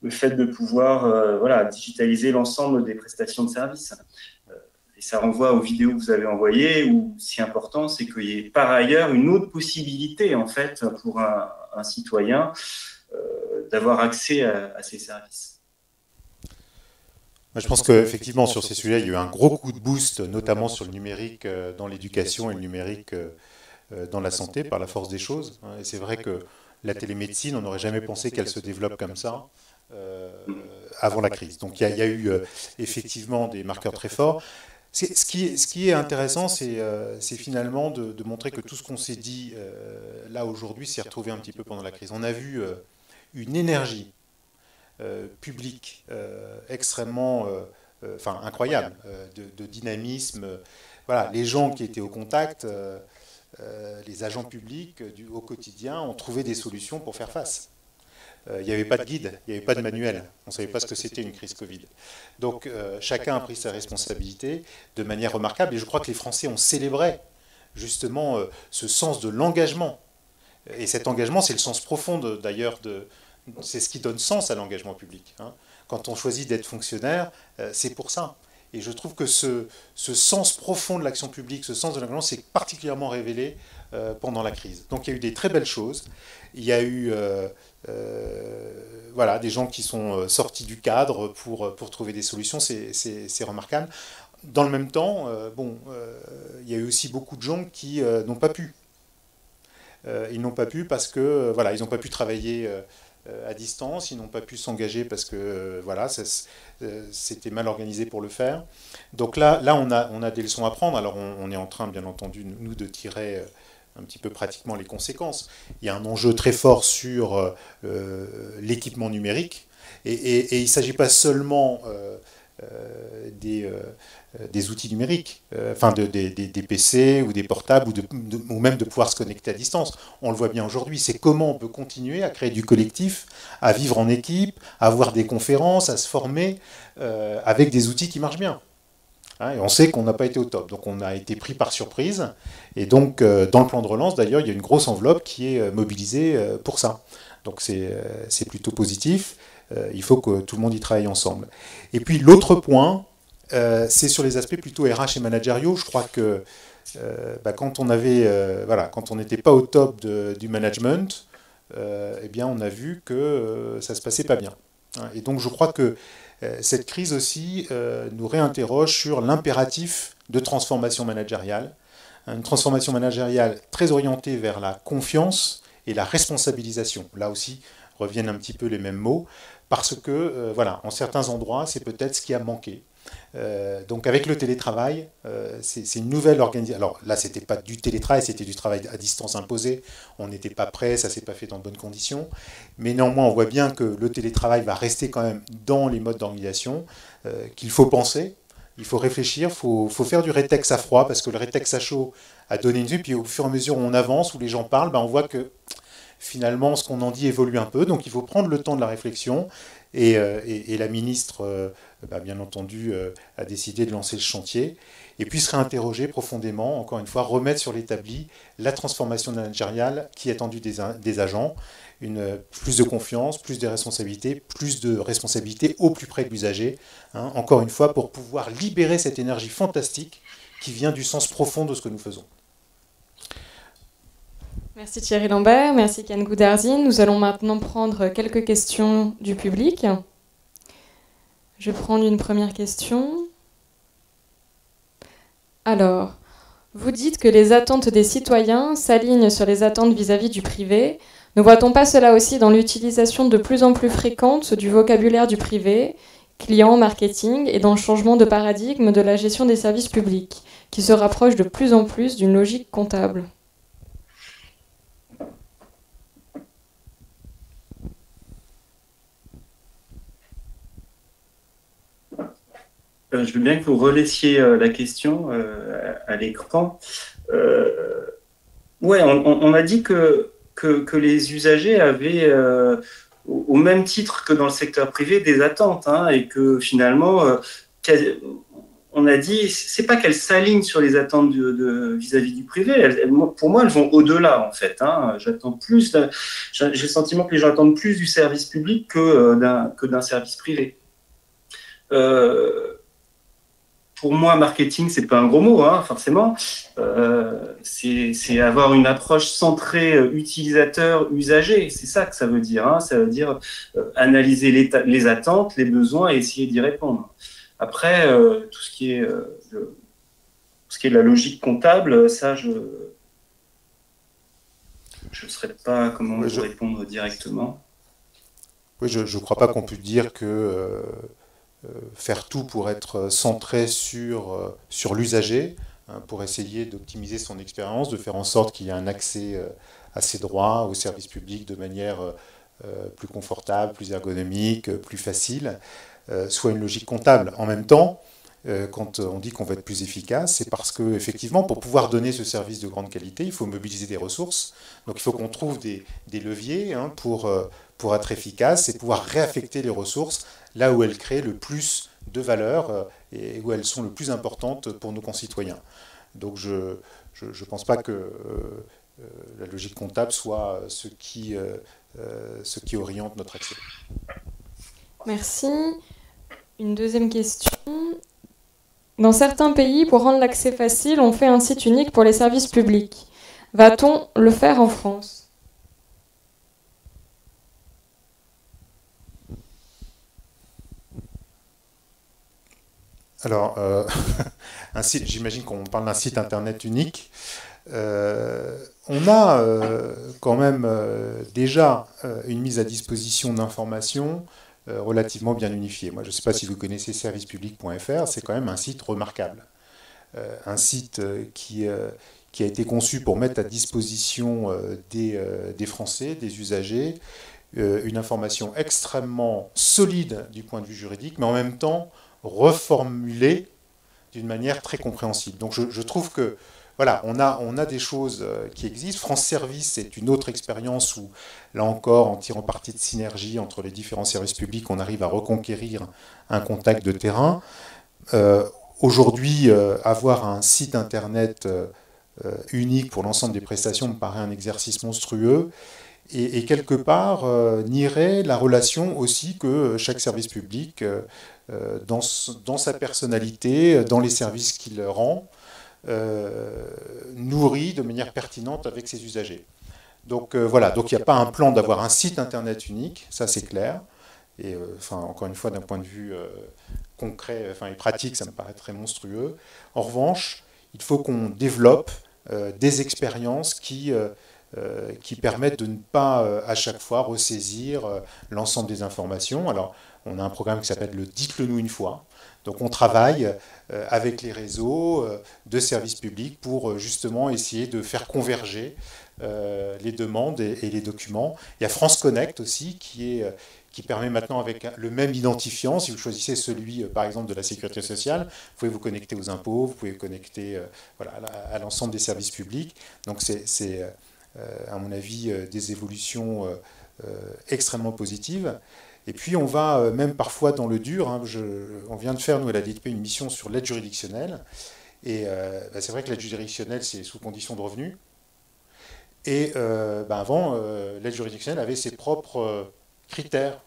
le fait de pouvoir digitaliser l'ensemble des prestations de services. Et ça renvoie aux vidéos que vous avez envoyées, où si important, c'est qu'il y ait par ailleurs une autre possibilité, en fait, pour un citoyen d'avoir accès à ces services. Je pense qu'effectivement, sur ces sujets, il y a eu un gros coup de boost, notamment sur le numérique dans l'éducation et le numérique dans la santé, par la force des choses. Et c'est vrai que la télémédecine, on n'aurait jamais pensé qu'elle se développe comme ça avant la crise. Donc il y a eu effectivement des marqueurs très forts. Ce qui est intéressant, c'est finalement de montrer que tout ce qu'on s'est dit là aujourd'hui s'est retrouvé un petit peu pendant la crise. On a vu une énergie publique extrêmement incroyable, de dynamisme. Voilà, les gens qui étaient au contact, les agents publics au quotidien ont trouvé des solutions pour faire face. Il n'y avait pas de guide, il n'y avait pas de manuel. On ne savait pas ce que c'était une crise Covid. Donc chacun a pris sa responsabilité de manière remarquable. Et je crois que les Français ont célébré justement ce sens de l'engagement. Et cet engagement, c'est le sens profond d'ailleurs, c'est ce qui donne sens à l'engagement public. Quand on choisit d'être fonctionnaire, c'est pour ça. Et je trouve que ce sens profond de l'action publique, ce sens de l'engagement, s'est particulièrement révélé pendant la crise. Donc il y a eu des très belles choses. Il y a eu voilà, des gens qui sont sortis du cadre pour trouver des solutions. C'est remarquable. Dans le même temps, il y a eu aussi beaucoup de gens qui n'ont pas pu. Ils n'ont pas pu parce que voilà, ils n'ont pas pu travailler à distance, ils n'ont pas pu s'engager parce que voilà, c'était mal organisé pour le faire. Donc là on a des leçons à prendre. Alors on est en train, bien entendu, nous, de tirer un petit peu pratiquement les conséquences. Il y a un enjeu très fort sur l'équipement numérique et il ne s'agit pas seulement des outils numériques, enfin des PC ou des portables, ou même de pouvoir se connecter à distance. On le voit bien aujourd'hui, c'est comment on peut continuer à créer du collectif, à vivre en équipe, à avoir des conférences, à se former avec des outils qui marchent bien. Et on sait qu'on n'a pas été au top, donc on a été pris par surprise. Et donc dans le plan de relance, d'ailleurs, il y a une grosse enveloppe qui est mobilisée pour ça. Donc c'est plutôt positif. Il faut que tout le monde y travaille ensemble. Et puis l'autre point, c'est sur les aspects plutôt RH et managériaux. Je crois que quand on n'était pas au top du management, eh bien on a vu que ça se passait pas bien. Et donc je crois que cette crise aussi nous réinterroge sur l'impératif de transformation managériale. Une transformation managériale très orientée vers la confiance et la responsabilisation. Là aussi reviennent un petit peu les mêmes mots, parce que voilà, en certains endroits, c'est peut-être ce qui a manqué. Donc avec le télétravail, c'est une nouvelle organisation. Alors là, c'était pas du télétravail, c'était du travail à distance imposé. On n'était pas prêt, ça s'est pas fait dans de bonnes conditions. Mais néanmoins, on voit bien que le télétravail va rester quand même dans les modes d'organisation, qu'il faut penser, il faut réfléchir, il faut faire du rétex à froid, parce que le rétex à chaud a donné une vue, puis au fur et à mesure où on avance, où les gens parlent, on voit que finalement, ce qu'on en dit évolue un peu. Donc il faut prendre le temps de la réflexion. Et la ministre, bien entendu, a décidé de lancer le chantier. Et puis se réinterroger profondément, encore une fois, remettre sur l'établi la transformation managériale qui est attendue des agents. Plus de confiance, plus de responsabilités au plus près de l'usager. Encore une fois, pour pouvoir libérer cette énergie fantastique qui vient du sens profond de ce que nous faisons. Merci Thierry Lambert, merci Ken Goudarzine. Nous allons maintenant prendre quelques questions du public. Je vais prendre une première question. Alors, vous dites que les attentes des citoyens s'alignent sur les attentes vis-à-vis du privé. Ne voit-on pas cela aussi dans l'utilisation de plus en plus fréquente du vocabulaire du privé, client, marketing, et dans le changement de paradigme de la gestion des services publics, qui se rapproche de plus en plus d'une logique comptable ? Je veux bien que vous relaissiez la question à l'écran. Ouais, on a dit que les usagers avaient, au même titre que dans le secteur privé, des attentes, et que finalement, on a dit, c'est pas qu'elles s'alignent sur les attentes vis-à-vis du privé. Pour moi, elles vont au-delà, en fait. J'attends plus. J'ai le sentiment que les gens attendent plus du service public que d'un service privé. Pour moi, marketing, c'est pas un gros mot, forcément. C'est avoir une approche centrée utilisateur-usager. C'est ça que ça veut dire. Ça veut dire analyser les attentes, les besoins et essayer d'y répondre. Après, tout ce qui est de la logique comptable, ça, je ne saurais pas comment vous répondre directement. Oui, je ne crois pas qu'on puisse dire que faire tout pour être centré sur l'usager, pour essayer d'optimiser son expérience, de faire en sorte qu'il y ait un accès à ses droits, aux services publics de manière plus confortable, plus ergonomique, plus facile, soit une logique comptable. En même temps, quand on dit qu'on va être plus efficace, c'est parce que effectivement, pour pouvoir donner ce service de grande qualité, il faut mobiliser des ressources. Donc il faut qu'on trouve des leviers pour être efficace et pouvoir réaffecter les ressources là où elles créent le plus de valeur et où elles sont le plus importantes pour nos concitoyens. Donc je ne pense pas que la logique comptable soit ce qui oriente notre action. Merci. Une deuxième question. Dans certains pays, pour rendre l'accès facile, on fait un site unique pour les services publics. Va-t-on le faire en France ? Alors, j'imagine qu'on parle d'un site internet unique. On a quand même déjà une mise à disposition d'informations relativement bien unifiée. Moi, je ne sais pas si vous connaissez servicepublic.fr, c'est quand même un site remarquable. Un site qui a été conçu pour mettre à disposition des Français, des usagers, une information extrêmement solide du point de vue juridique, mais en même temps reformulée d'une manière très compréhensible. Donc je trouve que voilà, on a des choses qui existent. France Service, c'est une autre expérience où, là encore, en tirant parti de synergie entre les différents services publics, on arrive à reconquérir un contact de terrain. Aujourd'hui, avoir un site internet unique pour l'ensemble des prestations me paraît un exercice monstrueux et quelque part nierait la relation aussi que chaque service public, dans sa personnalité, dans les services qu'il rend, nourrit de manière pertinente avec ses usagers. Donc voilà, donc il n'y a pas un plan d'avoir un site internet unique, ça c'est clair. Et encore une fois, d'un point de vue concret et pratique, ça me paraît très monstrueux. En revanche, il faut qu'on développe des expériences qui permettent de ne pas à chaque fois ressaisir l'ensemble des informations. Alors, on a un programme qui s'appelle le Dites-le nous une fois. Donc on travaille avec les réseaux de services publics pour justement essayer de faire converger les demandes et les documents. Il y a France Connect aussi qui permet maintenant avec le même identifiant, si vous choisissez celui par exemple de la sécurité sociale, vous pouvez vous connecter aux impôts, vous pouvez vous connecter à l'ensemble des services publics. Donc c'est à mon avis des évolutions extrêmement positives. Et puis on va même parfois dans le dur. On vient de faire, nous, à la DTP, une mission sur l'aide juridictionnelle. Et c'est vrai que l'aide juridictionnelle, c'est sous condition de revenus. Et avant, l'aide juridictionnelle avait ses propres critères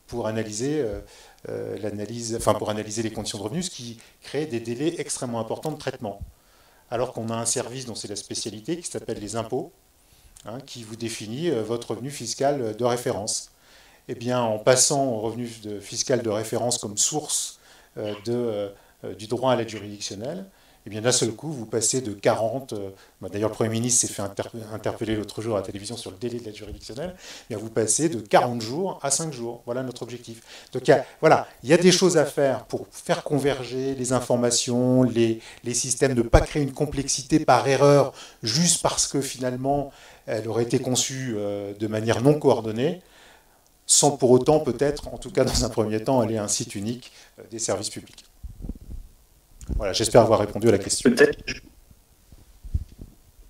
pour analyser pour analyser les conditions de revenus, ce qui crée des délais extrêmement importants de traitement. Alors qu'on a un service dont c'est la spécialité, qui s'appelle les impôts, qui vous définit votre revenu fiscal de référence. Eh bien, en passant au revenu fiscal de référence comme source du droit à l'aide juridictionnelle, eh bien, d'un seul coup, vous passez de 40... D'ailleurs, le Premier ministre s'est fait interpeller l'autre jour à la télévision sur le délai de l'aide juridictionnelle. Eh bien, vous passez de 40 jours à 5 jours. Voilà notre objectif. Donc, il y a des choses à faire pour faire converger les informations, les systèmes, ne pas créer une complexité par erreur, juste parce que, finalement, elle aurait été conçue de manière non coordonnée, sans pour autant peut-être, en tout cas dans un premier temps, aller à un site unique des services publics. Voilà, j'espère avoir répondu à la question.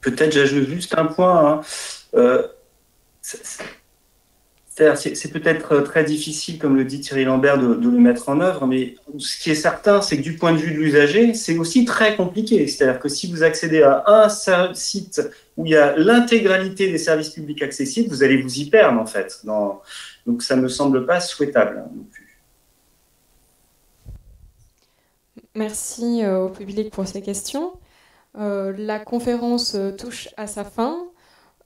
Peut-être j'ajoute juste un point. C'est peut-être très difficile, comme le dit Thierry Lambert, de le mettre en œuvre, mais ce qui est certain, c'est que du point de vue de l'usager, c'est aussi très compliqué. C'est-à-dire que si vous accédez à un site où il y a l'intégralité des services publics accessibles, vous allez vous y perdre, en fait. Donc ça ne me semble pas souhaitable non plus. Merci au public pour ces questions. La conférence touche à sa fin.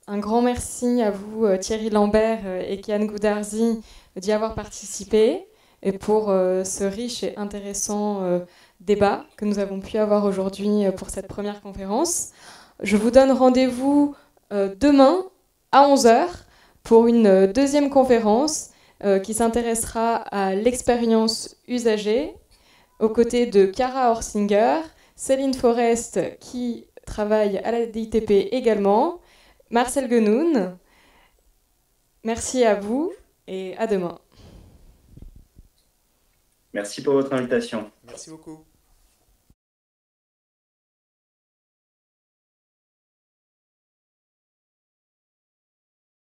Un grand merci à vous, Thierry Lambert et Kian Goudarzi, d'y avoir participé et pour ce riche et intéressant débat que nous avons pu avoir aujourd'hui pour cette première conférence. Je vous donne rendez-vous demain à 11h pour une deuxième conférence qui s'intéressera à l'expérience usagée aux côtés de Cara Horsinger, Céline Forest qui travaille à la DITP également, Marcel Guenoun. Merci à vous et à demain. Merci pour votre invitation. Merci beaucoup.